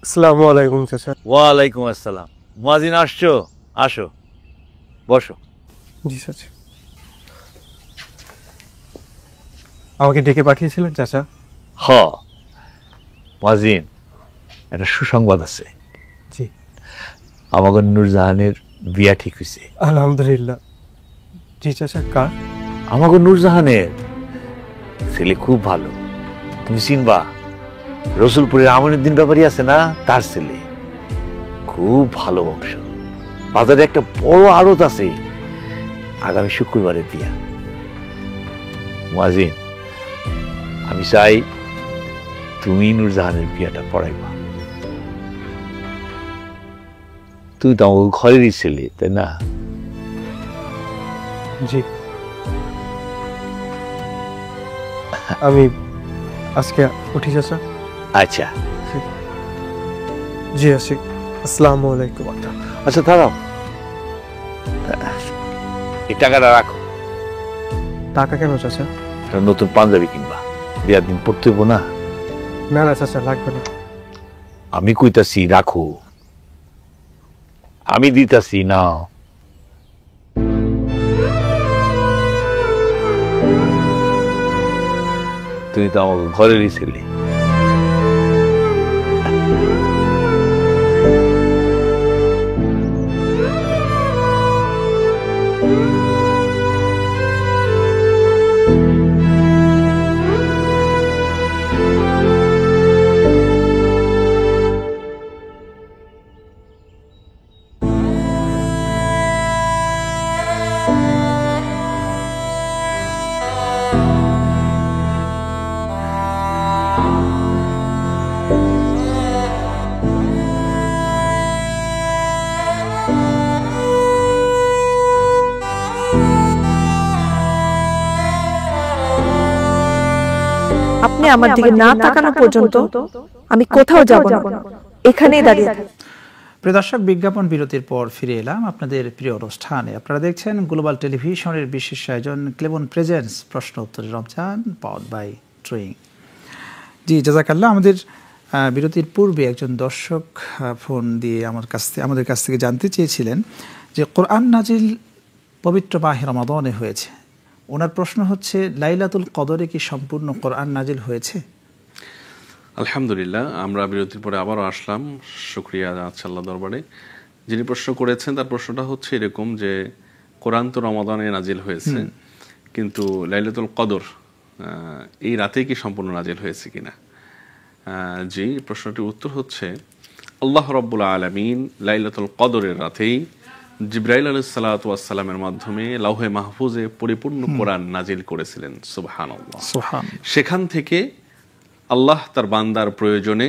আসসালামু আলাইকুম চাচা। ওয়ালাইকুম আসসালাম। মুয়াজ্জিন আসছো? আসো, বসো। জি চাচা। আমাকে ডেকে পাঠিয়েছিলেন চাচা? হ মুয়াজ্জিন, একটা সুসংবাদ আছে। জি। আমাকে নূরজাহানের বিয়া ঠিক হয়েছে। আলহামদুলিল্লাহ। জি চাচা। কার? আমাকে নূরজাহানের ছেলে খুব ভালো, তুমি চিনবা। রসুলপুরের আমনুদ্দিন ব্যাপারী আছে না, তার ছেলে। খুব ভালো বংশ, বাজারে একটা বড় আড়ত আছে। আগামী শুক্রবারের বিয়া। মুয়াজ্জিন, আমি চাই তুমি নূরজাহানের বিয়াটা পড়াইবা। তুই তো আমার ঘরেরই ছেলে, তাই না? জি। আমি আজকে উঠি চাচা। আচ্ছা। জি আসি। আসসালামু আলাইকুম। আচ্ছা দাঁড়াও, এই টাকাটা রাখো। টাকা কেন চাচা? নতুন পাঞ্জাবি কিনবা, বিয়ার দিন পড়তে হইব না। না না চাচা, লাগবে না। আমি কইতাছি রাখো, আমি দিতাছি না। তুমি তো আমার ঘরেরই ছেলে। আপনি আমার দিকে না তাকানো পর্যন্ত আমি কোথাও যাব না, এখানেই দাঁড়িয়ে থাকব। প্রিয় দর্শক, বিজ্ঞাপন বিরতির পর ফিরে এলাম আপনাদের প্রিয় অনুষ্ঠানে। আপনারা দেখছেন গ্লোবাল টেলিভিশনের বিশেষ আয়োজন ক্লেবন প্রেজেন্টস প্রশ্ন উত্তরের রমজান পাওয়ার্ড বাই ট্রুইং। জি জাযাকাল্লাহ। আমাদের বিরতির পূর্বে একজন দর্শক ফোন দিয়ে আমাদের কাছ থেকে জানতে চেয়েছিলেন যে কোরআন নাজিল পবিত্র মাহে রমাদানে হয়েছে। ওনার প্রশ্ন হচ্ছে, লাইলাতুল কদরে কি সম্পূর্ণ কোরআন নাজিল হয়েছে? আলহামদুলিল্লাহ, আমরা বিরতির পরে আবারও আসলাম। শুকরিয়া জানাচ্ছি আল্লাহ দরবারে। যিনি প্রশ্ন করেছেন তার প্রশ্নটা হচ্ছে এরকম যে কোরআন তো রমাদানে নাজিল হয়েছে, কিন্তু লাইলাতুল কদর এই রাতেই কি সম্পূর্ণ নাজিল হয়েছে কিনা। জি, প্রশ্নটির উত্তর হচ্ছে আল্লাহ রাব্বুল আলামিন লাইলাতুল কদরের রাতেই জিবরাইল আলাইহিস সালাতু ওয়াস সালামের মাধ্যমে লাউহে মাহফুজে পরিপূর্ণ কোরআন নাজিল করেছিলেন। সুবহানাল্লাহ। সেখান থেকে আল্লাহ তার বান্দার প্রয়োজনে,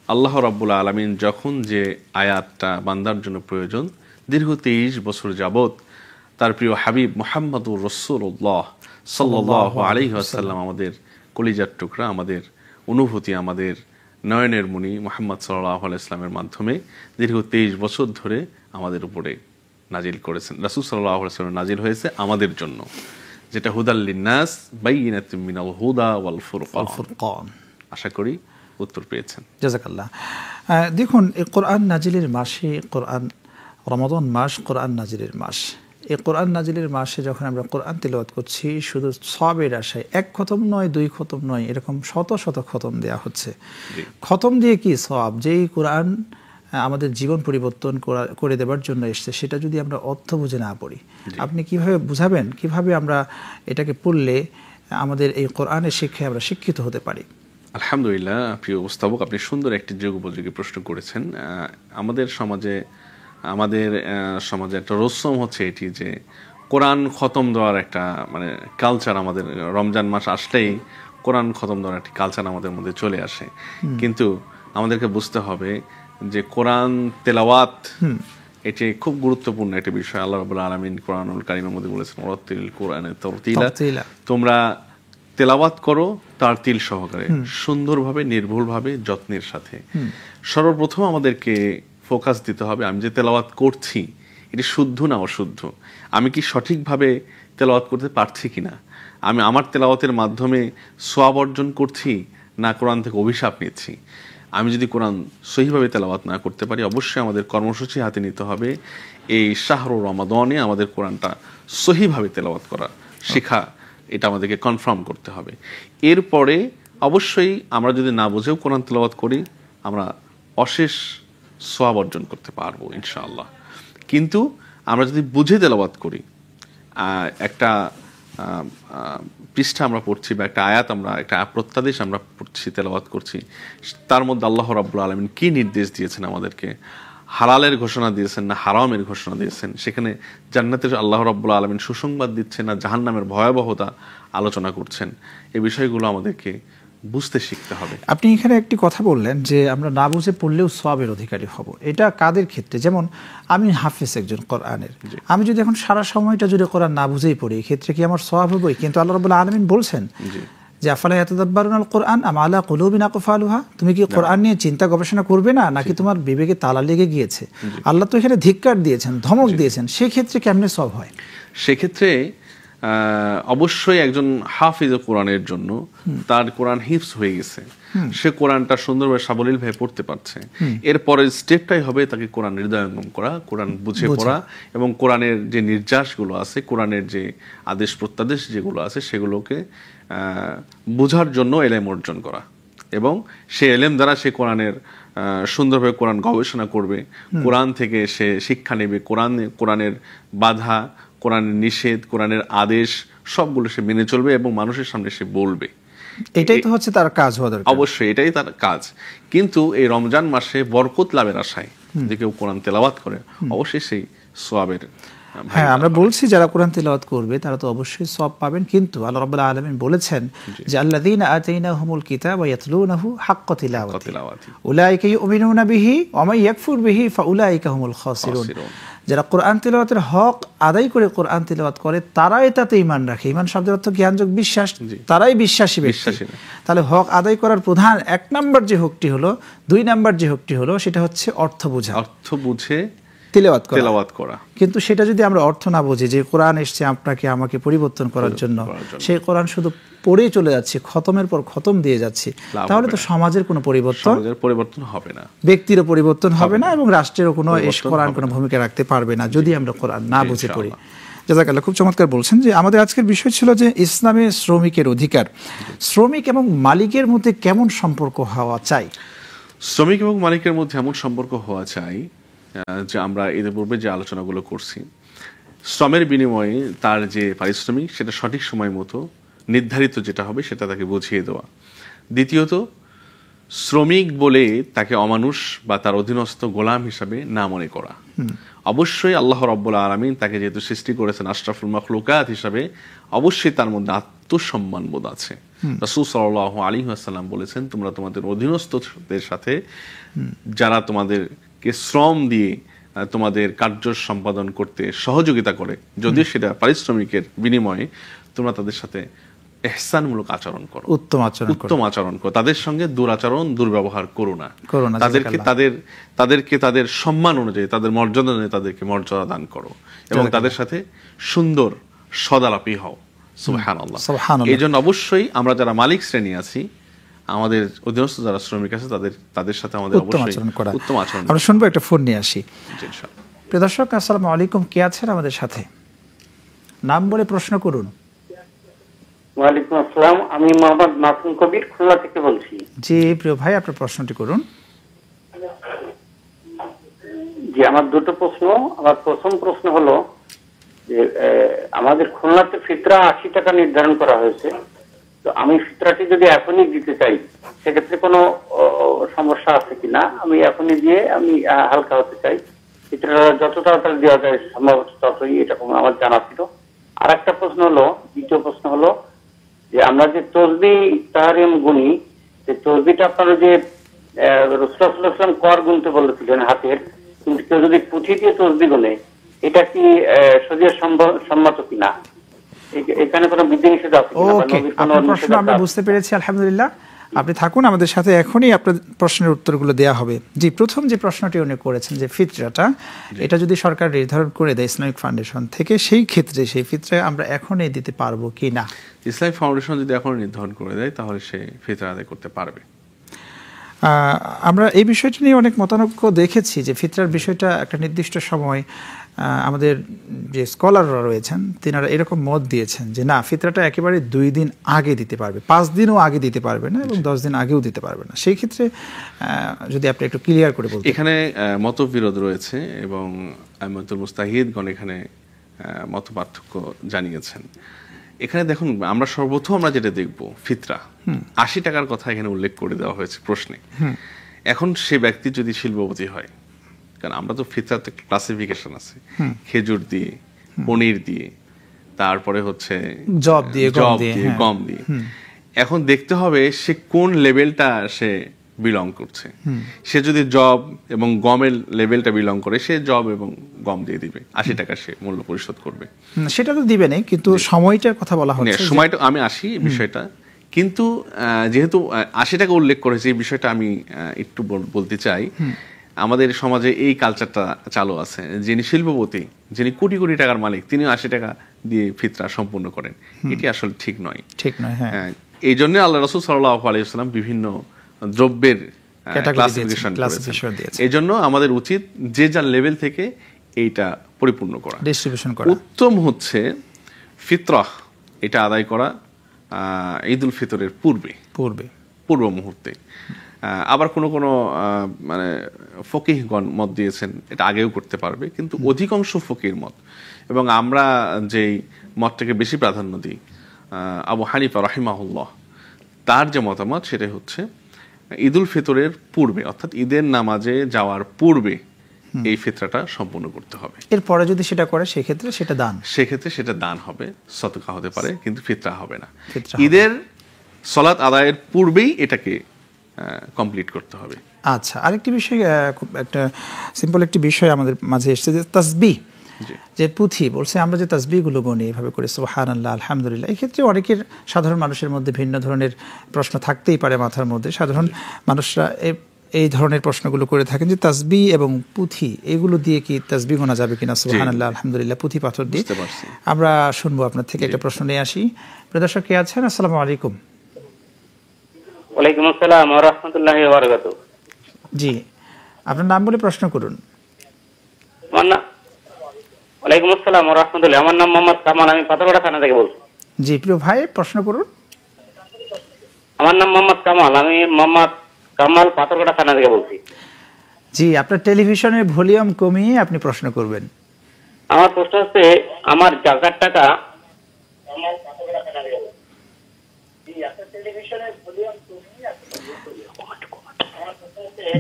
আল্লাহ রাব্বুল আলামিন যখন যে আয়াতটা বান্দার জন্য প্রয়োজন, দীর্ঘ 23 বছর যাবত তার প্রিয় হাবিব মুহাম্মদুর রাসূলুল্লাহ সাল্লাল্লাহু আলাইহি ওয়াসাল্লাম, আমাদের কলিজার টুকরা, আমাদের অনুভূতি, আমাদের নয়নের মণি মুহাম্মদ সাল্লাল্লাহু আলাইহি ওয়াসাল্লামের মাধ্যমে দীর্ঘ 23 বছর ধরে আমাদের উপরে নাজিল করেছেন। রাসূল সাল্লাল্লাহু আলাইহি ওয়াসাল্লাম নাজিল হয়েছে আমাদের জন্য, যেটা হুদাল লিন্নাস বাইয়িনাতুম মিনাল হুদা ওয়াল ফুরকান। আশা করি উত্তর পেয়েছেন। জাযাকাল্লাহ। দেখুন, এই কোরআন নাজিলের মাসে, রমাদান মাস কোরআন নাজিলের মাস। এই কোরআন নাজিলের মাসে যখন আমরা কোরআন তিলাওয়াত করছি, শুধু সওয়াবের আশায় 1 খতম নয়, 2 খতম নয়, এরকম শত শত খতম দেয়া হচ্ছে। খতম দিয়ে কি সওয়াব? যেই কোরআন আমাদের জীবন পরিবর্তন করে দেবার জন্য এসেছে, সেটা যদি আমরা অর্থ বুঝে না পড়ি, আপনি কিভাবে বুঝাবেন, কিভাবে আমরা এটাকে পড়লে আমাদের এই কোরআনের শিক্ষায় আমরা শিক্ষিত হতে পারি? আলহামদুলিল্লাহ, প্রিয় উপস্থাপক, আপনি সুন্দর একটি যুগোপযোগী প্রশ্ন করেছেন। আমাদের সমাজে একটা রসম হচ্ছে এটি যে কোরআন খতম দেওয়ার একটা মানে কালচার, আমাদের রমজান মাস আসলেই কোরআন খতম দেওয়ার একটি কালচার আমাদের মধ্যে চলে আসে। কিন্তু আমাদেরকে বুঝতে হবে যে কোরআন তেলাওয়াত এটি খুব গুরুত্বপূর্ণ একটি বিষয়। আল্লাহ রাব্বুল আলামিন কোরআনুল কারীমের মধ্যে বলেছেন, ওয়ারাত্তিল কোরআনে তারতিলা, তোমরা তেলাওয়াত করো তার তিল সহকারে, সুন্দরভাবে, নির্ভুলভাবে, যত্নের সাথে। সর্বপ্রথম আমাদেরকে ফোকাস দিতে হবে, আমি যে তেলাওয়াত করছি এটি শুদ্ধ না অশুদ্ধ, আমি কি সঠিকভাবে তেলাওয়াত করতে পারছি কিনা, আমি আমার তেলাওয়াতের মাধ্যমে সওয়াব অর্জন করছি না কোরআন থেকে অভিশাপ নিচ্ছি। আমি যদি কোরআন সহিভাবে তেলাওয়াত না করতে পারি, অবশ্যই আমাদের কর্মসূচি হাতে নিতে হবে, এই শাহরুর রমাদানে আমাদের কোরআনটা সহিভাবে তেলাওয়াত করা শেখা, এটা আমাদেরকে কনফার্ম করতে হবে। এরপরে অবশ্যই আমরা যদি না বুঝেও কোরআন তেলাওয়াত করি, আমরা অশেষ সওয়াব অর্জন করতে পারবো ইনশাআল্লাহ। কিন্তু আমরা যদি বুঝে তেলাওয়াত করি, একটা পৃষ্ঠা আমরা পড়ছি বা একটা আয়াত, একটা প্রত্যাদেশ আমরা পড়ছি, তেলাওয়াত করছি, তার মধ্যে আল্লাহ রাব্বুল আলামিন কি নির্দেশ দিয়েছেন আমাদেরকে, হালালের ঘোষণা দিয়েছেন না হারামের ঘোষণা দিয়েছেন, সেখানে জান্নাতের আল্লাহ রাব্বুল আলামিন সুসংবাদ দিচ্ছেন না জাহান্নামের ভয়াবহতা আলোচনা করছেন, এই বিষয়গুলো আমাদেরকে বুঝতে শিখতে হবে। আপনি এখানে একটি কথা বললেন যে আমরা না বুঝে পড়লেও সওয়াবের অধিকারী হব। এটা কাদের ক্ষেত্রে? যেমন আমি হাফেজ একজন কোরআনের, আমি যদি এখন সারা সময়টা জুড়ে কোরআন না বুঝেই পড়ি, এক্ষেত্রে কি আমার সওয়াব হবে? কিন্তু আল্লাহ রাব্বুল আলামিন বলছেন যে আফালা ইয়াতাদাব্বারুনাল কোরআন আম আলা কুলুবিন আকফালুহা, তুমি কি কোরআন নিয়ে চিন্তা গবেষণা করবে না, নাকি তোমার বিবেকে তালা লেগে গিয়েছে? আল্লাহ তো এখানে ধিক্কার দিয়েছেন, ধমক দিয়েছেন, সেক্ষেত্রে কেমনে সওয়াব হয়? সেক্ষেত্রে অবশ্যই একজন হাফিজ কোরআনের জন্য তার কোরআন হিফজ হয়ে গেছে, সে কোরআনটা সুন্দরভাবে সাবলীলভাবে পড়তে পারছে, এরপরের স্টেপটাই হবে তাকে কোরআন হৃদয়ঙ্গম করা, কোরআন বুঝে পড়া এবং কোরআনের যে নির্যাসগুলো আছে, কোরআনের যে আদেশ প্রত্যাদেশ যেগুলো আছে, সেগুলোকে বোঝার জন্য এলেম অর্জন করা, এবং সে এলেম দ্বারা সে কোরআনের সুন্দরভাবে কোরআন গবেষণা করবে, কোরআন থেকে সে শিক্ষা নেবে, কোরআনের বাধা, কোরআনের নিষেধ, কোরআনের আদেশ সবগুলো সে মেনে চলবে এবং মানুষের সামনে সে বলবে। এটাই তো হচ্ছে তার কাজ হওয়া দরকার। অবশ্যই এটাই তার কাজ। কিন্তু এই রমজান মাসে বরকত লাভের আশায় যে কেউ কোরআন তেলাওয়াত করে, অবশ্যই সেই সওয়াবের, হ্যাঁ আমরা বলছি যারা কোরআন তেলাওয়াত করবে তারা তো অবশ্যই সওয়াব পাবেন। কিন্তু আল্লাহ রাব্বুল আলামিন বলেছেন যে আল্লাযীনা আতাইনাহুমুল কিতাবা ইয়াতলুনাহু হাক্কা তিলাওয়াতি উলাইকা ইউমিনুনা বিহি ওয়া মান ইয়াকফুর বিহি ফাউলাইকা হুমুল খাসিরুন। যারা কোরআন তেলাওয়াতের হক আদায় করে কোরআন তেলাওয়াত করে তারাই তাতে ঈমান রাখে। ঈমান শব্দের অর্থ জ্ঞানযোগ বিশ্বাস, তারাই বিশ্বাসী ব্যক্তি। তাহলে হক আদায় করার প্রধান 1 নাম্বার যে হকটি হলো, 2 নাম্বার যে হকটি হলো, সেটা হচ্ছে অর্থ বোঝা। অর্থ বুঝে তেলাওয়াত করা। কিন্তু সেটা যদি আমরা অর্থ না বুঝি যে কোরআন এসছে আপনাকে আমাকে পরিবর্তন করার জন্য, সেই কোরআন শুধু পড়ে চলে যাচ্ছে, খতমের পর খতম দিয়ে যাচ্ছি, তাহলে তো সমাজের কোনো পরিবর্তন হবে না, ব্যক্তিরও পরিবর্তন হবে না, এবং রাষ্ট্রেরও কোনো কোরআন কোনো ভূমিকা রাখতে পারবে না যদি আমরা কোরআন না বুঝে পড়ি। জাযাকাল্লাহ, খুব চমৎকার বলছেন। যে আমাদের আজকের বিষয় ছিল যে ইসলামে শ্রমিকের অধিকার। শ্রমিক এবং মালিকের মধ্যে কেমন সম্পর্ক হওয়া চাই? শ্রমিক এবং মালিকের মধ্যে এমন সম্পর্ক হওয়া চাই যে আমরা এর পূর্বে যে আলোচনাগুলো করছি, শ্রমের বিনিময়ে তার যে পারিশ্রমিক সেটা সঠিক সময় মতো নির্ধারিত যেটা হবে সেটা তাকে বুঝিয়ে দেওয়া। দ্বিতীয়ত, শ্রমিক বলে তাকে অমানুষ বা তার অধীনস্থ গোলাম হিসাবে না মনে করা। অবশ্যই আল্লাহ রাব্বুল আলামিন তাকে যেহেতু সৃষ্টি করেছেন আশরাফুল মাখলুকাত হিসাবে, অবশ্যই তার মধ্যে আত্মসম্মান বোধ আছে। রাসূল সাল্লাল্লাহু আলাইহি ওয়াসাল্লাম বলেছেন, তোমরা তোমাদের অধীনস্থদের সাথে যারা তোমাদেরকে শ্রম দিয়ে তোমাদের কার্য সম্পাদন করতে সহযোগিতা করে, যদিও সেটা পারিশ্রমিকের বিনিময়ে, তোমরা তাদের সাথে ইহসানমূলক আচরণ করো, উত্তম আচরণ করো, তাদের সঙ্গে দুরাচরণ দুর্ব্যবহার করো না, তাদেরকে তাদের সম্মান অনুযায়ী, তাদের মর্যাদা অনুযায়ী তাদেরকে মর্যাদা দান করো, এবং তাদের সাথে সুন্দর সদালাপি হও। সুবহানাল্লাহ। এই জন্য অবশ্যই আমরা যারা মালিক শ্রেণী আছি, আমাদের অধীনস্থ যারা শ্রমিক আছে, তাদের সাথে আমাদের অবশ্যই উত্তম আচরণ। আমরা শুনবো একটা ফোন নিয়ে আসি। প্রিয় দর্শক, আসসালামু আলাইকুম, কে আছেন আমাদের সাথে? নাম বলে প্রশ্ন করুন। ওয়ালাইকুম আসসালাম, আমি মোহাম্মদ মাসুম কবির, খুলনা থেকে বলছি। জি প্রিয় ভাই, আপনার প্রশ্নটি করুন। জি, আমার দুটো প্রশ্ন। আমার প্রথম প্রশ্ন হলো যে আমাদের খুলনাতে ফিতরা 80 টাকা নির্ধারণ করা হয়েছে, তো আমি ফিতরাটি যদি এখনই দিতে চাই সেক্ষেত্রে কোনো সমস্যা আছে কিনা? আমি এখনই দিয়ে আমি হালকা হতে চাই, ফিতরা যত তাড়াতাড়ি দেওয়া যায় সম্ভবত ততই, এটা আমার জানা ছিল। আর একটা প্রশ্ন হলো, দ্বিতীয় প্রশ্ন হলো যে আমরা যে তসবিহ তাহরিম গুনি, যে তসবিহটা আপনারা যে রাসূলুল্লাহ সাল্লাল্লাহু আলাইহি ওয়াসাল্লাম কর গুনতে বলেছিলেন হাতের, কিন্তু কেউ যদি পুঁথি দিয়ে তসবিহ গুনে, এটা কি শরীয়ত সম্মত কিনা? এখানে কোনো বিধিনিষেধ আছে কিনা? আপনার প্রশ্ন আমরা বুঝতে পেরেছি, আলহামদুলিল্লাহ। আপনি থাকুন আমাদের সাথে, এখনই আপনার প্রশ্নের উত্তরগুলো দেওয়া হবে। জি, প্রথম যে প্রশ্নটি উনি করেছেন যে ফিতরাটা, এটা যদি সরকার নির্ধারণ করে দেয় ইসলামিক ফাউন্ডেশন থেকে, সেই ক্ষেত্রে সেই ফিতরা আমরা এখনই দিতে পারবো কি না? ইসলামিক ফাউন্ডেশন যদি এখন নির্ধারণ করে দেয় তাহলে সে ফিতরা আদায় করতে পারবে। আমরা এই বিষয়টি নিয়ে অনেক মতানৈক্য দেখেছি যে ফিতরার বিষয়টা একটা নির্দিষ্ট সময়, আমাদের যে স্কলাররা রয়েছেন তিনারা এরকম মত দিয়েছেন যে না, ফিতরাটা একেবারে 2 দিন আগে দিতে পারবে, 5 দিনও আগে দিতে পারবে না, এবং 10 দিন আগেও দিতে পারবে না। সেই ক্ষেত্রে যদি আপনি একটু ক্লিয়ার করে বলতেন। এখানে মতবিরোধ রয়েছে এবং আইমাতুল মুস্তাহিদগণ এখানে মত পার্থক্য জানিয়েছেন। এখানে দেখুন, আমরা সর্বপ্রথম আমরা যেটা দেখব, ফিতরা 80 টাকার কথা এখানে উল্লেখ করে দেওয়া হয়েছে প্রশ্নে। এখন সে ব্যক্তি যদি শিল্পপতি হয়, কারণ আমরা তো ফিতরাতে ক্লাসিফিকেশন আছে, খেজুর দিয়ে, পনির দিয়ে, তারপরে হচ্ছে জব দিয়ে, গম দিয়ে। এখন দেখতে হবে সে কোন লেভেলটা সে বিলং করছে। সে যদি জব এবং গমের লেভেলটা বিলং করে, সে জব এবং গম দিয়ে দিবে, 80 টাকা সে মূল্য পরিশোধ করবে। সেটা তো দিবে না, কিন্তু সময়টার কথা বলা হচ্ছে, সময়টা আমি আসি বিষয়টা। কিন্তু যেহেতু 80 টাকা উল্লেখ করেছে, এই বিষয়টা আমি একটু বলতে চাই। আমাদের সমাজে এই কালচারটা চালু আছে, যিনি শিল্পপতি, যিনি কোটি কোটি টাকার মালিক, তিনি 80 টাকা দিয়ে ফিতরা সম্পূর্ণ করেন। এটি আসলে ঠিক নয়। হ্যাঁ, এই জন্য আল্লাহ রাসূল সাল্লাল্লাহু আলাইহি ওয়াসাল্লাম বিভিন্ন দ্রব্যের ক্লাসিফিকেশন দিয়েছেন। এই জন্য আমাদের উচিত যে যার লেভেল থেকে এইটা পরিপূর্ণ করা, ডিস্ট্রিবিউশন করা। উত্তম হচ্ছে ফিতরা এটা আদায় করা ঈদুল ফিতরের পূর্ব মুহূর্তে। আবার কোনো মানে ফকিহগণ মত দিয়েছেন এটা আগেও করতে পারবে, কিন্তু অধিকাংশ ফকির মত, এবং আমরা যেই মতটাকে বেশি প্রাধান্য দিই, আবু হানিফা রাহিমাহুল্লাহ, তার যে মতামত সেটা হচ্ছে ঈদুল ফিতরের পূর্বে, অর্থাৎ ঈদের নামাজে যাওয়ার পূর্বে এই ফিতরাটা সম্পূর্ণ করতে হবে। এরপরে যদি সেটা করে সেক্ষেত্রে সেটা দান হবে, সদকা হতে পারে, কিন্তু ফিতরা হবে না। ঈদের সালাত আদায়ের পূর্বেই এটাকে কমপ্লিট করতে হবে। আচ্ছা, আরেকটি বিষয়, খুব একটা সিম্পল একটি বিষয় আমাদের মাঝে এসেছে, যে তাসবিহ, যে পুঁথি বলছে আমরা যে তাসবিহগুলো গনি এভাবে করে সুবহানাল্লাহ, আলহামদুলিল্লাহ, এই ক্ষেত্রে অনেকের সাধারণ মানুষের মধ্যে ভিন্ন ধরনের প্রশ্ন থাকতেই পারে মাথার মধ্যে। সাধারণ মানুষরা এই ধরনের প্রশ্নগুলো করে থাকেন যে তাসবি এবং পুঁথি এগুলো দিয়ে কি তাসবি গোনা যাবে কিনা? সুবহানাল্লাহ, আলহামদুলিল্লাহ, পুঁথি পাথর দিয়ে। আমরা শুনবো আপনার থেকে একটা প্রশ্ন নিয়ে আসি। প্রিয় দর্শক কে আছেন? আসসালামু আলাইকুম। ওয়ালাইকুম আসসালাম ওয়া রাহমাতুল্লাহি ওয়া বারাকাতুহু। জি, আপনার নাম বলে প্রশ্ন করুন। ওয়ালাইকুম আসসালাম ওয়া রাহমাতুল্লাহ। আমার নাম মোহাম্মদ কামাল, আমি পাথরঘাটা থানা থেকে বলছি। জি প্রিয় ভাই, প্রশ্ন করুন। আমার নাম মোহাম্মদ কামাল, আমি মোহাম্মদ কামাল পাথরঘাটা থানা থেকে বলছি। জি, আপনার টেলিভিশনের ভলিউম কমিয়ে আপনি প্রশ্ন করবেন। আমার প্রশ্ন হচ্ছে, আমার জাকাত টাকা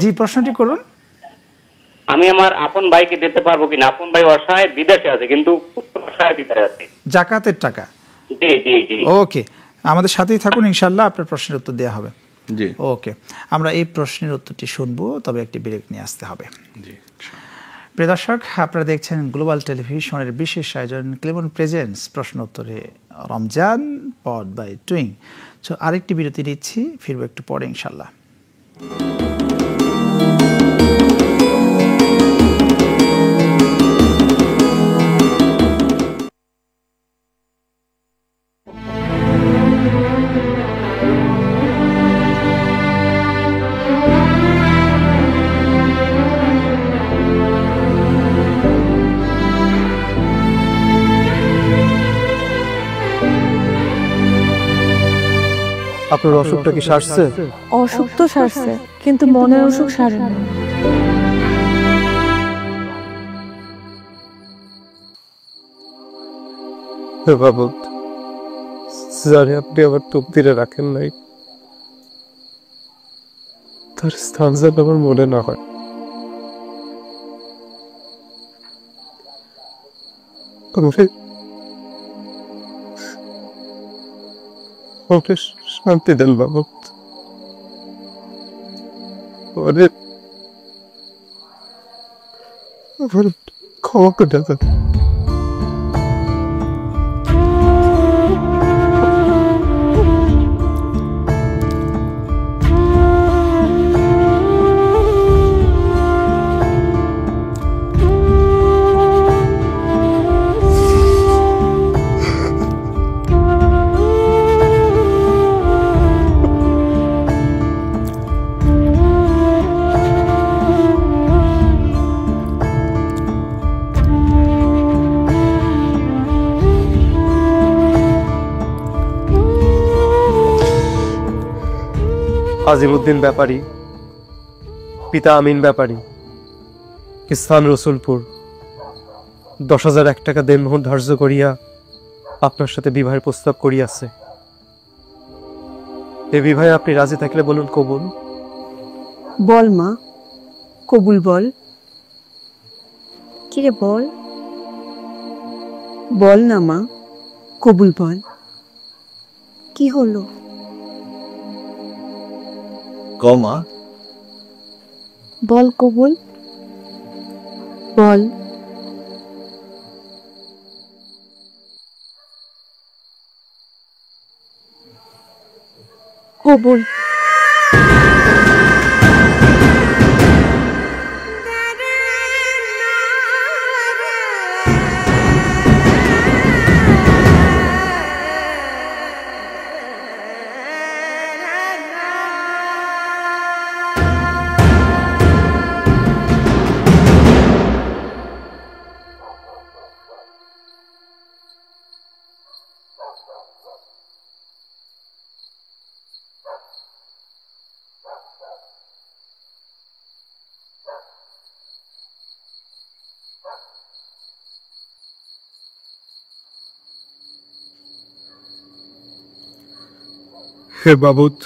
জি প্রশ্নটি করুন। আমি আমার আপন ভাইকে দিতে পারবো কিনা? আপন ভাই অসহায় বিদেশে আছে, কিন্তু অসহায় বিদেশে আছে। জাকাতের টাকা? জি জি জি। ওকে, আমাদের সাথেই থাকুন, ইনশাআল্লাহ আপনার প্রশ্নের উত্তর দেওয়া হবে। জি ওকে, আমরা এই প্রশ্নের উত্তরটি শুনবো, তবে একটি ব্রেক নিয়ে আসতে হবে। জি, প্রিয় দর্শক, আপনারা দেখছেন গ্লোবাল টেলিভিশনের বিশেষ আয়োজন ক্লেমন প্রেজেন্টস প্রশ্ন উত্তরে রমজান পড বাই টুইং। সো আরেকটি বিরতি নিচ্ছি, ফিরবো একটু পরে ইনশাআল্লাহ। আপনার অসুখটা কি সারছে? অসুখ তো সারছে, কিন্তু মনের অসুখ সারেনি। হে বাবদ, যারে আপনি আমার তকদিরে রাখেন নাই, তার স্থান যেন আমার মনে না হয়। আমাকে শান্তি দেন বাবদ, আমার ক্ষমা করে দেন। আজিমউদ্দিন ব্যাপারী, পিতা আমিন ব্যাপারী, স্থান রসুলপুর, 10,001 টাকা দেনমোহর ধার্য করিয়া আপনার সাথে বিবাহের প্রস্তাব করিয়াছে। এ বিবাহে আপনি রাজি থাকলে বলুন কবুল। বল মা, কবুল বল। কিরে বল, বল না মা, কবুল বল। কি হলো? কমা বল কবুল বল। কবুল। হে বাবদ,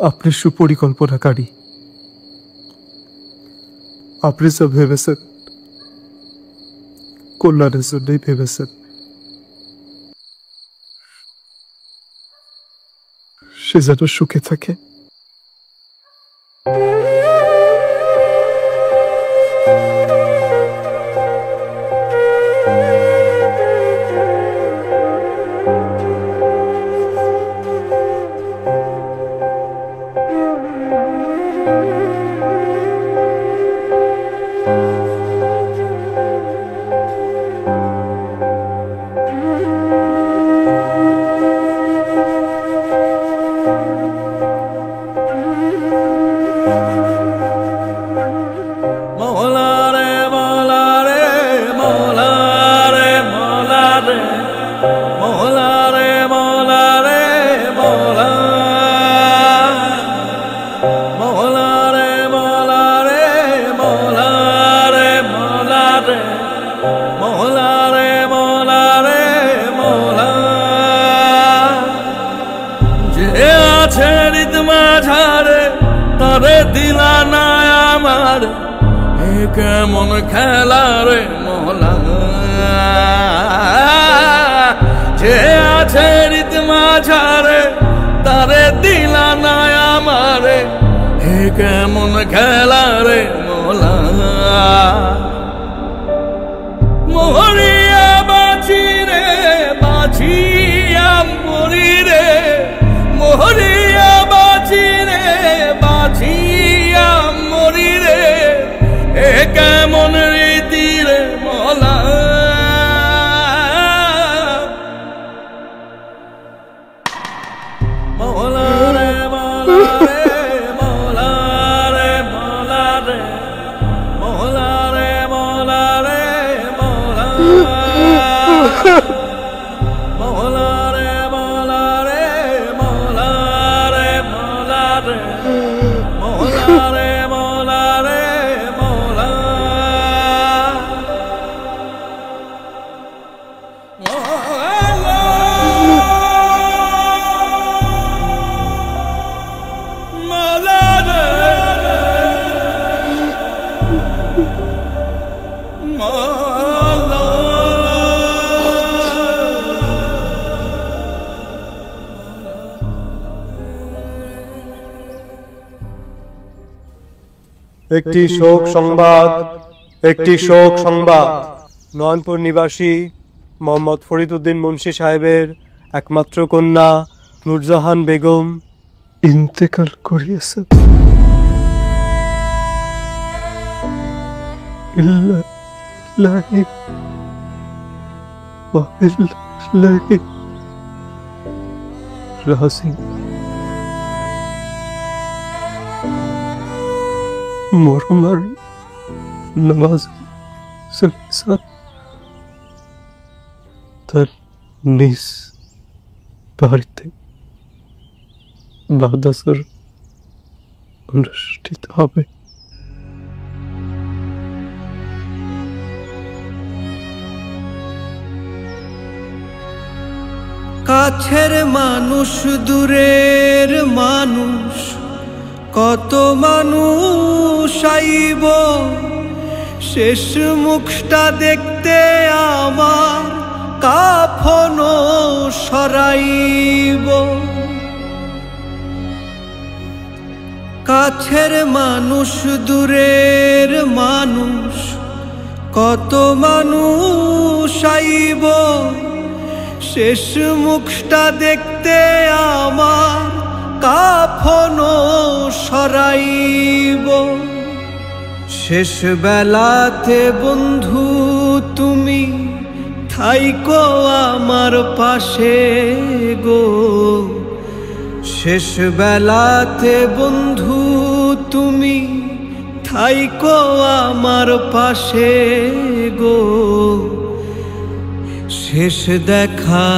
আপনি সুপরিকল্পনাকারী। আপনি যা ভেবেছেন কল্যাণের জন্যই ভেবেছেন। সে যেন সুখে থাকে। রে মৌলা রে মৌলা রে মৌলা যে আছে হৃদ মাঝারে তারে দিলা না আমার এ কেমন খেলা রে মৌলা যে আছে হৃদ মাঝারে তারে দিলা না আমারে এ কেমন খেলা রে মৌলা মরিয়া বাঁচি রে বাঁচিয়া মরি রে মরিয়া বাঁচি রে বাঁচিয়া মরি রে এ কেমন রীতি রে মৌলা মৌলা রে মৌলা রে মৌলা রে মৌলা রে মৌলা রে মৌলা রে মৌলা মৌলা রে মৌলা রে মৌলা রে মৌলা রে মৌলা রে মৌলা রে মৌলা একটি শোক সংবাদ, একটি শোক সংবাদ। নয়নপুর নিবাসী মোহাম্মদ ফরিদউদ্দিন মুন্সি সাহেবের একমাত্র কন্যা নূরজাহান বেগম ইন্তেকাল করিয়াছে। মরহুমার নামাজ তার নিজ বাড়িতে বাদ আসর অনুষ্ঠিত হবে। কাছের মানুষ দূরের মানুষ কত মানুষ আইব শেষ মুখটা দেখতে আমার কাফন সরাইব। কাছের মানুষ দূরের মানুষ কত মানুষ আইব শেষ মুখটা দেখতে আমার কাফন সরাইব। শেষ বেলাতে বন্ধু তুমি থাইকো আমার পাশে গো। শেষ বেলাতে বন্ধু তুমি থাইকো আমার পাশে গো। শেষ দেখা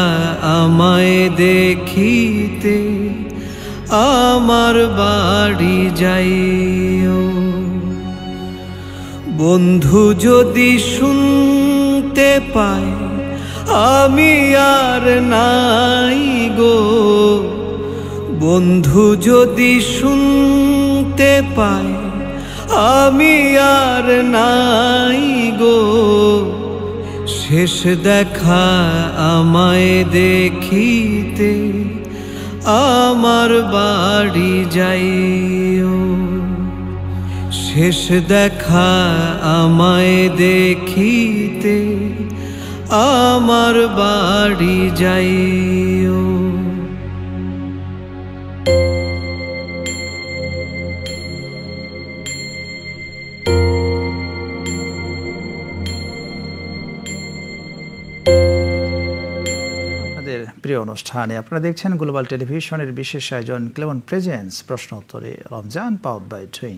আমায় দেখিতে আমার বাড়ি যাইও। বন্ধু যদি শুনতে পায় আমি আর নাই গো। বন্ধু যদি শুনতে পায় আমি আর নাই গো। শেষ দেখা আমায় দেখিতে আমার বাড়ি যাইও। শেষ দেখা আমায় দেখিতে আমার বাড়ি যাইও। প্রিয় অনুষ্ঠানে আপনারা দেখছেন গ্লোবাল টেলিভিশনের বিশেষ আয়োজন ক্লেমন প্রেজেন্স প্রশ্ন উত্তরে রমজান পাওয়ার্ড বাই টুইং।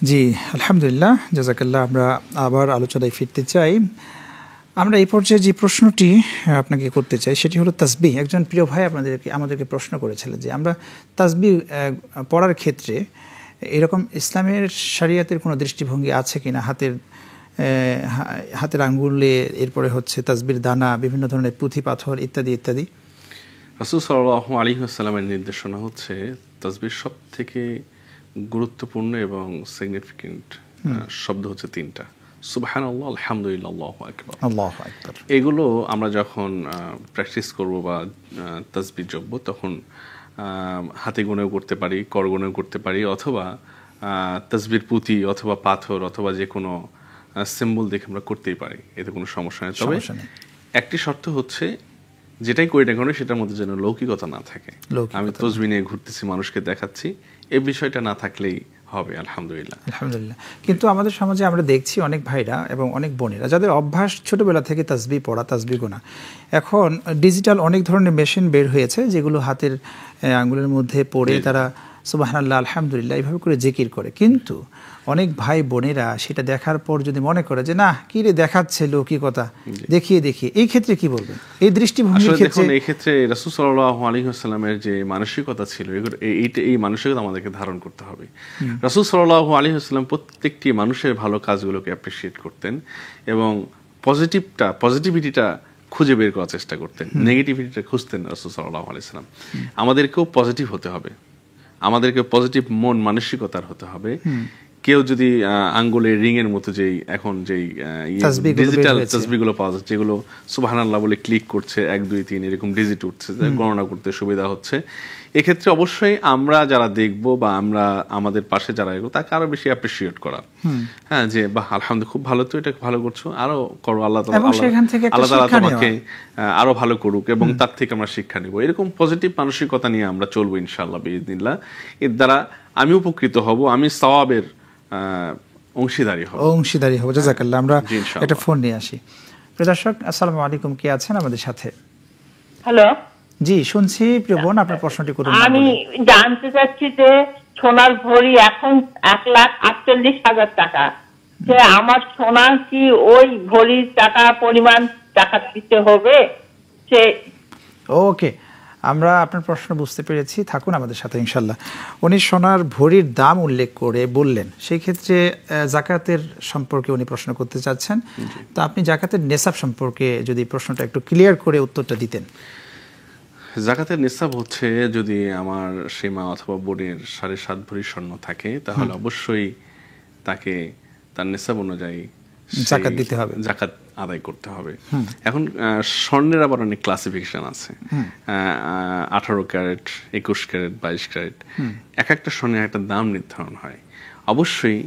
জি আলহামদুলিল্লাহ, জাযাকাল্লাহ। আমরা আবার আলোচনায় ফিরতে চাই। আমরা এই পর্যায়ে যে প্রশ্নটি আপনাকে করতে চাই সেটি হলো তাসবিহ। একজন প্রিয় ভাই আমাদেরকে প্রশ্ন করেছিলেন যে আমরা তাসবিহ পড়ার ক্ষেত্রে এরকম ইসলামের শরিয়াতের কোনো দৃষ্টিভঙ্গি আছে কিনা, হাতের হাতের আঙ্গুলে, এরপরে হচ্ছে তাসবির দানা, বিভিন্ন ধরনের পুঁথি পাথর ইত্যাদি ইত্যাদি? রাসূল সাল্লাল্লাহু আলাইহি ওয়াসাল্লামের নির্দেশনা হচ্ছে তাসবির সবথেকে গুরুত্বপূর্ণ এবং সিগনিফিকেন্ট শব্দ হচ্ছে তিনটা: সুবহানাল্লাহ, আলহামদুলিল্লাহ, আল্লাহু আকবার। আল্লাহু আকবার। এগুলো আমরা যখন প্র্যাকটিস করব বা তাসবিহ জপব তখন হাতে গুনেও করতে পারি, কর গুনেও করতে পারি, অথবা তাসবির পুঁতি অথবা পাথর অথবা যে কোনো সিম্বল দেখে আমরা করতেই পারি, এতে কোনো সমস্যা নেই। তবে একটি শর্ত হচ্ছে যেটাই করি না কেন সেটার মধ্যে যেন লৌকিকতা না থাকে। আমি তসবিহ নিয়ে ঘুরতেছি, মানুষকে দেখাচ্ছি, এই বিষয়টা না থাকলেই হবে। আলহামদুলিল্লাহ। আলহামদুলিল্লাহ। কিন্তু আমাদের সমাজে আমরা দেখছি অনেক ভাইরা এবং অনেক বোনেরা যাদের অভ্যাস ছোটবেলা থেকে তাসবিহ পড়া, তাসবিহ গোনা, এখন ডিজিটাল অনেক ধরনের মেশিন বের হয়েছে যেগুলো হাতের আঙ্গুলের মধ্যে পড়ে তারা সুবহানাল্লাহ, আলহামদুলিল্লাহ এইভাবে করে জিকির করে। কিন্তু অনেক ভাই বোনেরা সেটা দেখার পর যদি মনে করে যে না, কি রে দেখাচ্ছে লৌকিকতা, দেখিয়ে এই ক্ষেত্রে কি বলবেন? এই দৃষ্টিভঙ্গির ক্ষেত্রে এই ক্ষেত্রে রাসূল সাল্লাল্লাহু আলাইহি ওয়াসাল্লামের যে মানসিকতা ছিল, এই মানসিকতা আমাদেরকে ধারণ করতে হবে। রাসূল সাল্লাল্লাহু আলাইহি ওয়াসাল্লাম প্রত্যেকটি মানুষের ভালো কাজগুলোকে অ্যাপ্রিশিয়েট করতেন এবং পজিটিভিটিটা খুঁজে বের করার চেষ্টা করতেন, নেগেটিভিটিটা খুঁজতেন রাসূল সাল্লাল্লাহু আলাইহি ওয়াসাল্লাম। আমাদেরকেও পজিটিভ হতে হবে, আমাদেরকে পজিটিভ মন মানসিকতার হতে হবে। কেউ যদি আঙ্গুলের রিং এর মতো যেই এখন যেই ডিজিটাল তাসবিহগুলো পাওয়া যাচ্ছে, যেগুলো সুবহানাল্লাহ বলে ক্লিক করছে 1 2 3 এরকম ডিজিট উঠছে, গণনা করতে সুবিধা হচ্ছে, এক্ষেত্রে অবশ্যই আমরা যারা দেখব বা আমরা আমাদের পাশে যারা এগো তাকে আরো বেশি অ্যাপ্রিশিয়েট করা, হ্যাঁ, যে বাহ আলহামদুলিল্লাহ খুব ভালো, তো এটা ভালো করছো, আরো করো, আল্লাহ তাআলা তোমাকে আরো ভালো করুক এবং তার থেকে আমরা শিক্ষা নিব। এরকম পজিটিভ মানসিকতা নিয়ে আমরা চলবো ইনশাআল্লাহ বিইজনিল্লাহ। এর দ্বারা আমি উপকৃত হব, আমি সওয়াবের অংশীদারি হব। জাযাকাল্লাহ। আমরা একটা ফোন নিয়ে আসি। প্রিয় দর্শক, আসসালামু আলাইকুম, কে আছেন আমাদের সাথে? হ্যালো। জি শুনছি, প্রিয় বোন আপনার প্রশ্নটি করুন। আমি জানতে চাচ্ছি যে সোনার ভরি এখন 1,48,000 টাকা, যে আমার সোনা কি ওই ভরির টাকা পরিমাণ টাকা দিতে হবে? সে ওকে, আমরা আপনার প্রশ্ন বুঝতে পেরেছি, থাকুন আমাদের সাথে ইনশাল্লাহ। উনি সোনার ভরির দাম উল্লেখ করে বললেন, সেই ক্ষেত্রে যাকাতের সম্পর্কে উনি প্রশ্ন করতে চাচ্ছেন। তো আপনি যাকাতের নেসাব সম্পর্কে যদি প্রশ্নটা একটু ক্লিয়ার করে উত্তরটা দিতেন। যাকাতের নিসাব হচ্ছে, যদি আমার সীমা অথবা বোনের 7.5 ভরি স্বর্ণ থাকে তাহলে অবশ্যই তাকে তার নিসাব অনুযায়ী যাকাত দিতে হবে, যাকাত আদায় করতে হবে। এখন স্বর্ণের আবার অনেক ক্লাসিফিকেশন আছে, 18 ক্যারেট, 21 ক্যারেট, 22 ক্যারেট, এক একটা স্বর্ণের একটা দাম নির্ধারণ হয়। অবশ্যই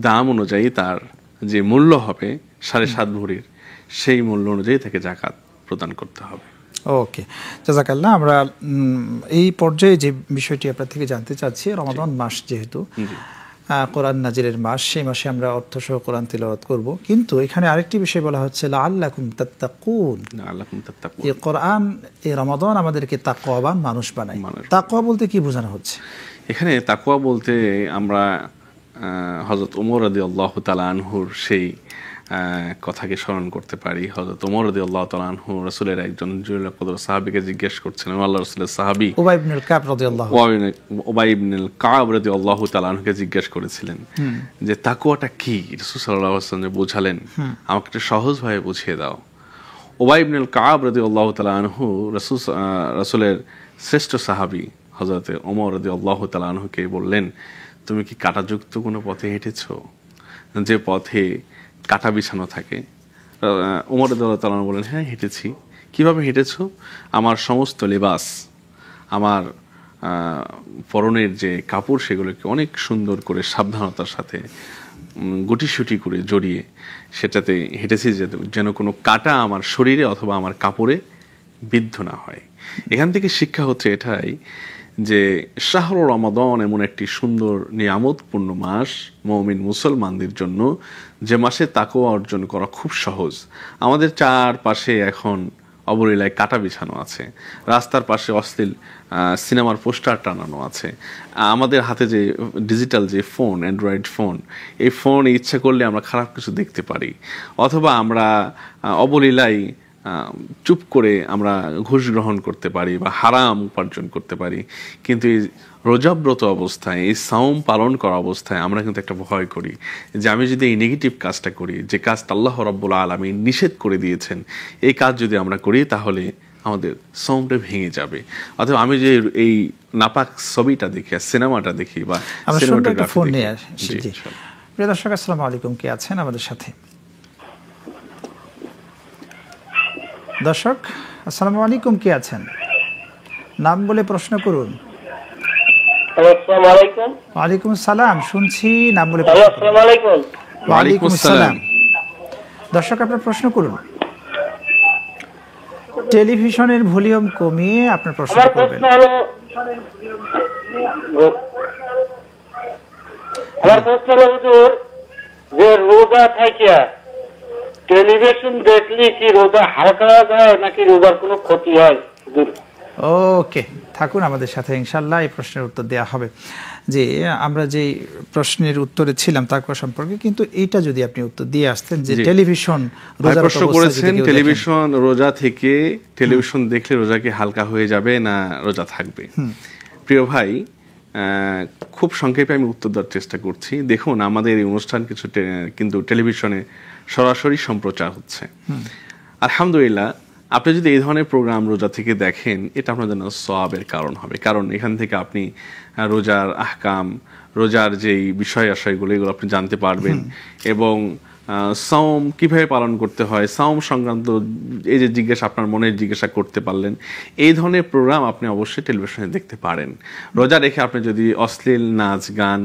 দাম অনুযায়ী তার যে মূল্য হবে 7.5 ভরির, সেই মূল্য অনুযায়ী তাকে যাকাত প্রদান করতে হবে। ওকে, জাযাকাল্লাহ। আমরা এই পর্যায়ে যে বিষয়টি আপনার থেকে জানতে চাচ্ছি, রমাদান মাস যেহেতু কোরআন নাজিলের মাস, সেই মাসে আমরা অর্থসহ কোরআন তিলাওয়াত করব, কিন্তু এখানে আরেকটি বিষয় বলা হচ্ছে লাআল্লাকুম তাত্তাকুন। এই কোরআন, এই রমাদান আমাদেরকে তাকওয়াবান মানুষ বানায়। তাকওয়া বলতে কি বোঝানো হচ্ছে এখানে? তাকওয়া বলতে আমরা হযরত ওমর রাদিয়াল্লাহু তাআলা আনহুর সেই কথাকে স্মরণ করতে পারি। হযরত ওমর রাদিয়াল্লাহু তাআলা আনহু রাসূলের একজন জলিল কদর সাহাবীকে জিজ্ঞেস করছিলেন, আল্লাহর রাসূলের সাহাবী উবাই ইবনুল কাব রাদিয়াল্লাহু তাআলা আনহুকে জিজ্ঞেস করেছিলেন যে তাকওয়াটা কি? রাসূল সাল্লাল্লাহু আলাইহি ওয়াসাল্লাম বোঝালেন, আমাকে একটু সহজভাবে বুঝিয়ে দাও। উবাই ইবনুল কাব রাদিয়াল্লাহু তাআলা আনহু রাসূলের শ্রেষ্ঠ সাহাবী হযরত ওমর রাদিয়াল্লাহু তাআলা আনহুকে বললেন, তুমি কি কাঁটাযুক্ত কোনো পথে হেঁটেছো, যে পথে কাঁটা বিছানো থাকে? ওমর রাদিয়াল্লাহু তাআলা বলেন, হ্যাঁ হেঁটেছি। কিভাবে হেঁটেছো? আমার সমস্ত লেবাস, আমার পরনের যে কাপড়, সেগুলোকে অনেক সুন্দর করে সাবধানতার সাথে গুটিসুটি করে জড়িয়ে সেটাতে হেঁটেছি, যেন কোনো কাঁটা আমার শরীরে অথবা আমার কাপড়ে বিদ্ধ না হয়। এখান থেকে শিক্ষা হচ্ছে এটাই যে শাহরু রমাদান এমন একটি সুন্দর নিয়ামতপূর্ণ মাস মুমিন মুসলমানদের জন্য, যে মাসে তাকওয়া অর্জন করা খুব সহজ। আমাদের চারপাশে এখন অবলীলায় কাঁটা বিছানো আছে, রাস্তার পাশে অশ্লীল সিনেমার পোস্টার টানানো আছে, আমাদের হাতে যে ডিজিটাল যে ফোন, অ্যান্ড্রয়েড ফোন, এই ফোন ইচ্ছা করলে আমরা খারাপ কিছু দেখতে পারি, অথবা আমরা অবলীলায় চুপ করে আমরা ঘুষ গ্রহণ করতে পারি বা হারাম উপার্জন করতে পারি, কিন্তু এই রোজাব্রত অবস্থায়, এই সাওম পালন করা অবস্থায় আমরা কিন্তু একটা ভয় করি যে আমি যদি এই নেগেটিভ কাজটা করি, যে কাজটা আল্লাহ রাব্বুল আলামিন নিষেধ করে দিয়েছেন, এই কাজ যদি আমরা করি তাহলে আমাদের সাওমটা ভেঙে যাবে। অথবা আমি যে এই নাপাক ছবিটা দেখি, সিনেমাটা দেখি বা সিনেমাটোগ্রাফি দেখি। প্রিয় দর্শক, আসসালামু আলাইকুম, কে আছেন আমাদের সাথে? দর্শক আসসালামু আলাইকুম, কে আছেন? নাম বলে প্রশ্ন করুন। ওয়ালাইকুম আসসালাম, শুনছি, নাম বলে প্রশ্ন করুন। ওয়ালাইকুম আসসালাম। দর্শক আপনার প্রশ্ন করুন। টেলিভিশনের ভলিউম কমিয়ে আপনার প্রশ্ন করবেন। আমার প্রশ্ন হলো হুজুর, যে রোজা থাকে টেলিভিশন দেখলে কি রোজা হালকা যায় নাকি রোজার কোনো ক্ষতি হয়? ওকে, থাকুন আমাদের সাথে, ইনশাআল্লাহ এই প্রশ্নের উত্তর দেওয়া হবে। যে আমরা যে প্রশ্নের উত্তরে ছিলাম তাকওয়া সম্পর্কে, কিন্তু এটা যদি আপনি উত্তর দিয়ে আসতেন যে টেলিভিশন রোজার প্রশ্ন করেছেন, টেলিভিশন রোজা থেকে টেলিভিশন দেখলে রোজা কি হালকা হয়ে যাবে না রোজা থাকবে? প্রিয় ভাই, খুব সংক্ষেপে আমি উত্তর দেওয়ার চেষ্টা করছি। দেখুন, আমাদের এই অনুষ্ঠান কিছু কিন্তু টেলিভিশনে সরাসরি সম্প্রচার হচ্ছে। আলহামদুলিল্লাহ, আপনি যদি এই ধরনের প্রোগ্রাম রোজা থেকে দেখেন, এটা আপনার জন্য সওয়াবের কারণ হবে, কারণ এখান থেকে আপনি রোজার আহকাম, রোজার যেই বিষয় আশয়গুলো, এগুলো আপনি জানতে পারবেন এবং সাওম কিভাবে পালন করতে হয়, সাওম সংক্রান্ত এই যে জিজ্ঞাসা, আপনার মনের জিজ্ঞাসা করতে পারলেন, এই ধরনের প্রোগ্রাম আপনি অবশ্যই টেলিভিশনে দেখতে পারেন। রোজা রেখে আপনি যদি অশ্লীল নাচ গান,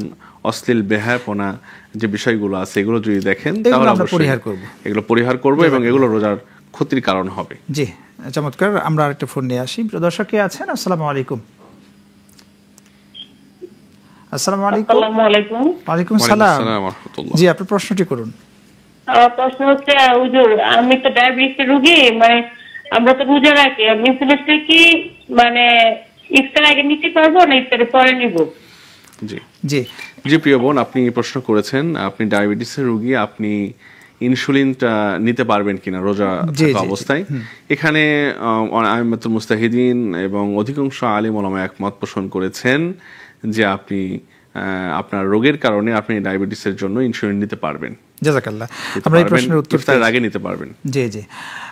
অশ্লীল বেহায়াপনা যে বিষয়গুলো আছে এগুলো যদি দেখেন, তাহলে আমরা এগুলো পরিহার করব এবং এগুলো রোজার ক্ষতির কারণ হবে। জি, চমৎকার। আমরা আরেকটা ফোন নিয়ে আসি। দর্শক কে আছেন? আসসালামু আলাইকুম। আসসালামু আলাইকুম। ওয়ালাইকুম আসসালাম। জি, আপনার প্রশ্নটি করুন। প্রশ্ন হচ্ছে হুজুর, আমি তো ডায়াবেটিস রোগী, মানে আমরা তো রোজা রাখি, মিসলেটটা কি মানে ইফতার আগে নিতে পারবো না ইফতারের পরে নিব? জি জি জি, প্রিয় বোন, আপনি প্রশ্ন করেছেন, আপনি ডায়াবেটিসের রোগী, আপনি ইনসুলিনটা নিতে পারবেন কিনা রোজা থাকা অবস্থায়। এখানে আইম্মাতুল মুস্তাহিদিন এবং অধিকাংশ আলিম ওলামা একমত পোষণ করেছেন যে আপনি আপনার রোগের কারণে আপনি ডায়াবেটিসের জন্য ইনসুলিন নিতে পারবেন। জাযাকাল্লাহ। আমরা এই প্রশ্নের উত্তর তার আগে নিতে পারবেন। জি জি,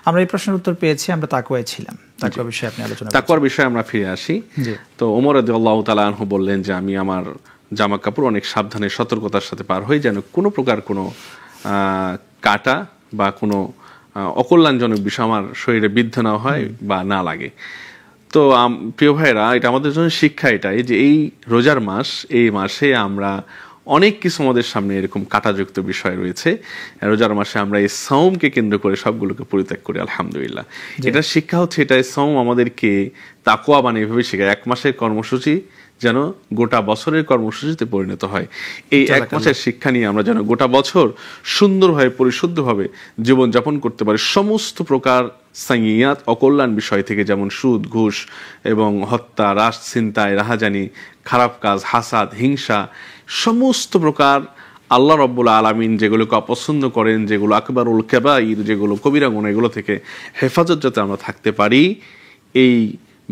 আমরা এই প্রশ্নের উত্তর পেয়েছি। আমরা তাকওয়ায় ছিলাম, তাকওয়া বিষয়ে আপনি আলোচনা করেন। তাকওয়ার বিষয়ে আমরা ফিরে আসি। তো ওমর রাদিয়াল্লাহু তাআলা আনহু বললেন যে আমি আমার জামা কাপড় অনেক সাবধানে সতর্কতার সাথে পার হই, যেন কোনো প্রকার কোনো কাটা বা কোনো অকল্যাণজনক বিষয় আমার শরীরে বিদ্ধ না হয় বা না লাগে। তো প্রিয় ভাইরা, এটা আমাদের জন্য শিক্ষা এটাই যে এই রোজার মাস, এই মাসে আমরা অনেক কিছু আমাদের সামনে এরকম কাটাযুক্ত বিষয় রয়েছে। রোজার মাসে আমরা এই সাওমকে কেন্দ্র করে সবগুলোকে পরিত্যাগ করি, আলহামদুলিল্লাহ। এটা শিক্ষা হচ্ছে, এটাই সাওম আমাদেরকে তাকওয়া বানিয়ে এভাবে শেখায়। এক মাসের কর্মসূচি যেন গোটা বছরের কর্মসূচিতে পরিণত হয়। এই এক মাসের শিক্ষা নিয়ে আমরা যেন গোটা বছর সুন্দরভাবে পরিশুদ্ধভাবে জীবনযাপন করতে পারি। সমস্ত প্রকার সাইয়্যাত, অকল্যাণ বিষয় থেকে, যেমন সুদ, ঘুষ এবং হত্যা, রাশ, ছিনতাই, রাহাজানি, খারাপ কাজ, হাসাদ, হিংসা, সমস্ত প্রকার আল্লাহ রাব্বুল আলামিন যেগুলোকে অপছন্দ করেন, যেগুলো আকবারুল কাবাইর, যেগুলো কবিরা গুনাহ, এগুলো থেকে হেফাজত যাতে আমরা থাকতে পারি, এই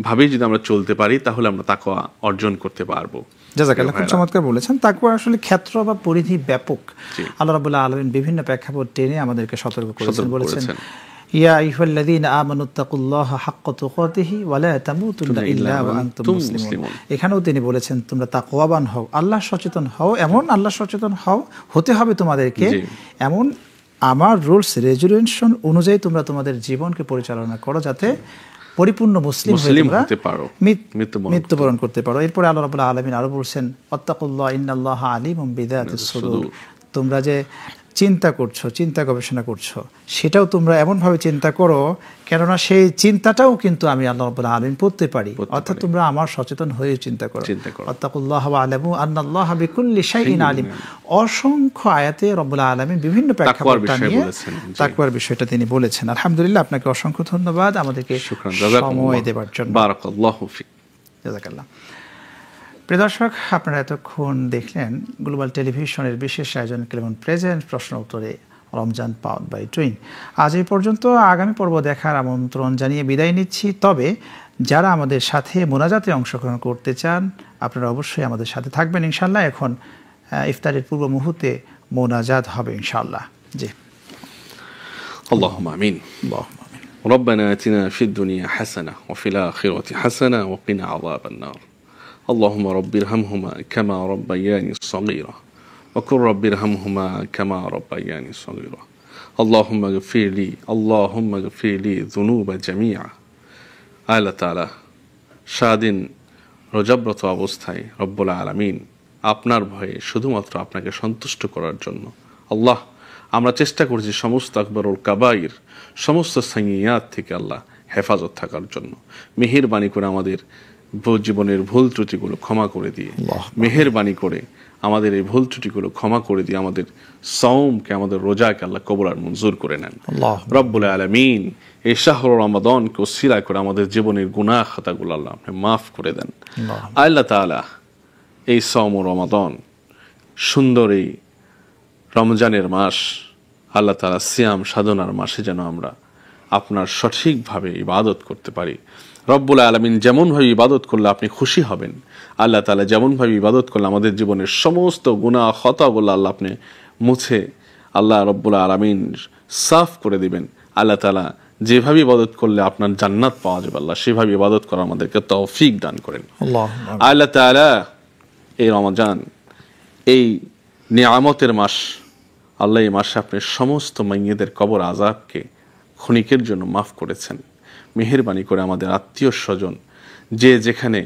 ভাবে যদি আমরা চলতে পারি তাহলে আমরা তাকওয়া অর্জন করতে পারবো। জাযাকাল্লাহ, খুব চমৎকার বলেছেন। তাকওয়া আসলে ক্ষেত্র বা পরিধি ব্যাপক। আল্লাহ রাব্বুল আলামিন বিভিন্ন প্রেক্ষাপট টেনে আমাদেরকে সতর্ক করেছেন, বলেছেন ইয়া আইয়ুহাল্লাযীনা আমানুত্তাকুল্লাহা হাক্কা তুকাতিহি ওয়া লা তামুতুন্না ইল্লা ওয়া আনতুম মুসলিমুন। এখানেও তিনি বলেছেন তোমরা তাকওয়াবান হও, আল্লাহ সচেতন হও, এমন আল্লাহ সচেতন হও, হতে হবে তোমাদেরকে এমন আমার রুলস রেজুলেশন অনুযায়ী তোমরা তোমাদের জীবনকে পরিচালনা করো, যাতে পরিপূর্ণ মুসলিম হতে পারো, মৃত্যুবরণ করতে পারো। এরপরে আল্লাহ রাব্বুল আলামিন আরো বলছেন ওয়াত্তাকুল্লাহ ইন্নাল্লাহা আলিমুম বিযাতিস সুদূর। তোমরা যে চিন্তা করছো, চিন্তা গবেষণা করছো, সেটাও তোমরা এমনভাবে চিন্তা করো কেননা সেই চিন্তাটাও কিন্তু আমি আল্লাহ রাব্বুল আলামিন পড়তে পারি। অর্থাৎ তোমরা আমার সচেতন হয়ে চিন্তা করো। ওয়াত্তাকুল্লাহ ওয়া'লামু আন্নাল্লাহা বিকুল্লি শাইইন আলিম। অসংখ্য আয়াতে রব্বুল আলামিন বিভিন্ন প্রেক্ষাপটটা নিয়ে তাকওয়ার বিষয়টা তিনি বলেছেন। আলহামদুলিল্লাহ, আপনাকে অসংখ্য ধন্যবাদ আমাদেরকে সময় দেওয়ার জন্য। বারাকাল্লাহু ফিক। জাযাকাল্লাহ। প্রিয় দর্শক, আপনারা এতক্ষণ দেখলেন গ্লোবাল টেলিভিশনের বিশেষ আয়োজন ক্লেমন প্রেজেন্ট প্রশ্ন উত্তরে রমজান পাওয়ার বাই টুইন। আজ এই পর্যন্ত, আগামী পর্ব দেখার আমন্ত্রণ জানিয়ে বিদায় নিচ্ছি। তবে যারা আমাদের সাথে মোনাজাতে অংশগ্রহণ করতে চান আপনারা অবশ্যই আমাদের সাথে থাকবেন ইনশাআল্লাহ। এখন ইফতারের পূর্ব মুহূর্তে মোনাজাত হবে ইনশাআল্লাহ। জি, আল্লাহুম্মা আমিন। ربنا آتنا في الدنيا حسنة وفي الآخرة حسنة وقنا عذاب النار. اللهم رب ارحمهما كما ربياني صغيرا وقل رب ارحمهما كما ربياني صغيرا. اللهم اغفر لي ذنوب جميعا. আল্লাহ তাআলা সারাদিন রোজাব্রত অবস্থায় রব্বুল আলামিন আপনার ভয়ে শুধুমাত্র আপনাকে সন্তুষ্ট করার জন্য আল্লাহ আমরা চেষ্টা করছি সমস্ত আকবরুল কাবাইর সমস্ত সাইয়্যাত থেকে আল্লাহ হেফাজত থাকার জন্য। মেহেরবানি করে আমাদের জীবনের ভুল ত্রুটিগুলো ক্ষমা করে দিয়ে, মেহেরবানি করে আমাদের এই ভুল ত্রুটিগুলো ক্ষমা করে দিয়ে আমাদের সাওমকে, আমাদের রোজাকে আল্লাহ কবুল আর মঞ্জুর করে নেন রব্বুল আলামিন। এই শাহর রমাদানকে ওসিলা করে আমাদের জীবনের গুনাহ খাতাগুলো আল্লাহ আপনি মাফ করে দেন। আল্লাহ তাআলা এই সাওম রমাদান সুন্দর এই রমজানের মাস আল্লাহ তাআলা সিয়াম সাধনার মাসে যেন আমরা আপনার সঠিকভাবে ইবাদত করতে পারি। রব্বুল আলামিন যেমনভাবে ইবাদত করলে আপনি খুশি হবেন, আল্লাহ তাআলা যেমনভাবে ইবাদত করলে আমাদের জীবনের সমস্ত গুনাহ খতাগুলো আল্লাহ আপনি মুছে আল্লাহ রব্বুল আলামিন সাফ করে দিবেন। আল্লাহ তাআলা যেভাবে ইবাদত করলে আপনার জান্নাত পাওয়া যাবে আল্লাহ সেভাবে ইবাদত করা আমাদেরকে তৌফিক দান করেন। আল্লাহ তাআলা এই রমজান এই নিয়ামতের মাস আল্লাহ এই মাসে আপনি সমস্ত মাইয়েদের কবর আযাবকে ক্ষণিকের জন্য মাফ করেছেন। মেহেরবানি করে আমাদের আত্মীয় স্বজন যে যেখানে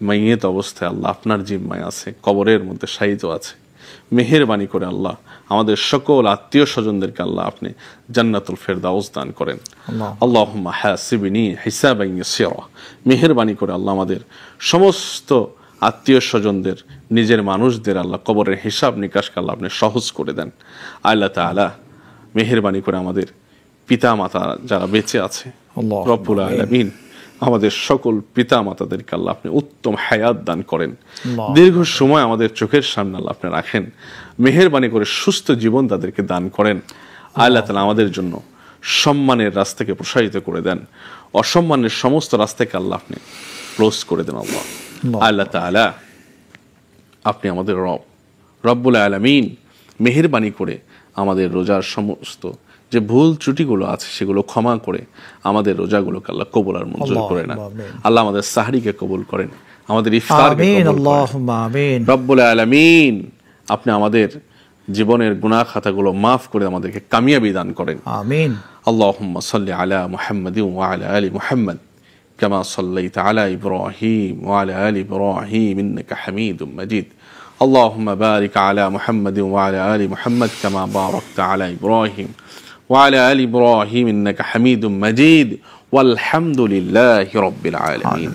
মাইয়েত অবস্থায় আল্লাহ আপনার জিম্মায় আছে, কবরের মধ্যে শায়িত আছে, মেহেরবানি করে আল্লাহ আমাদের সকল আত্মীয় স্বজনদেরকে আল্লাহ আপনি জান্নাতুল ফেরদাউস দান করেন। আল্লাহুম্মা হাসিবনি হিসাবান ইয়াসিরা। মেহেরবানি করে আল্লাহ আমাদের সমস্ত আত্মীয় স্বজনদের, নিজের মানুষদের আল্লাহ কবরের হিসাব নিকাশকে আল্লাহ আপনি সহজ করে দেন। আল্লাহ তাআলা মেহেরবানি করে আমাদের পিতা মাতা যারা বেঁচে আছে রব্বুল আলামিন আমাদের সকল পিতা মাতাদেরকে আল্লাহ আপনি উত্তম হায়াত দান করেন, দীর্ঘ সময় আমাদের চোখের সামনে আল্লাহ আপনি রাখেন। মেহেরবানি করে সুস্থ জীবন তাদেরকে দান করেন। আল্লাহ তাআলা আমাদের জন্য সম্মানের রাস্তাকে প্রসারিত করে দেন, অসম্মানের সমস্ত রাস্তাকে আল্লাহ আপনি ক্লোজ করে দেন। আল্লাহ তাআলা আপনি আমাদের রব্বুল আলামিন মেহেরবানি করে আমাদের রোজার সমস্ত যে ভুল ত্রুটিগুলো আছে সেগুলো ক্ষমা করে আমাদের রোজাগুলোকে আল্লাহ কবুল আর মঞ্জুর করে নেন। আল্লাহ আমাদের সাহরিকে কবুল করেন, আমাদের ইফতারকে কবুল করেন। রব্বুল আলামিন আপনি আমাদের জীবনের গুনাহ খাতাগুলো মাফ করে আমাদেরকে কামিয়াবি দান করেন। আমিন। আল্লাহুম্মা সাল্লি আলা মুহাম্মাদিন ওয়া আলা আলি মুহাম্মাদ কামা সাল্লাইতা আলা ইব্রাহিম ওয়া আলা আলি ইব্রাহিম ইন্নাকা হামিদুম মাজিদ। اللهم بارك على محمد وعلى آل محمد كما باركت على إبراهيم وعلى آل إبراهيم إنك حميد مجيد والحمد لله رب العالمين.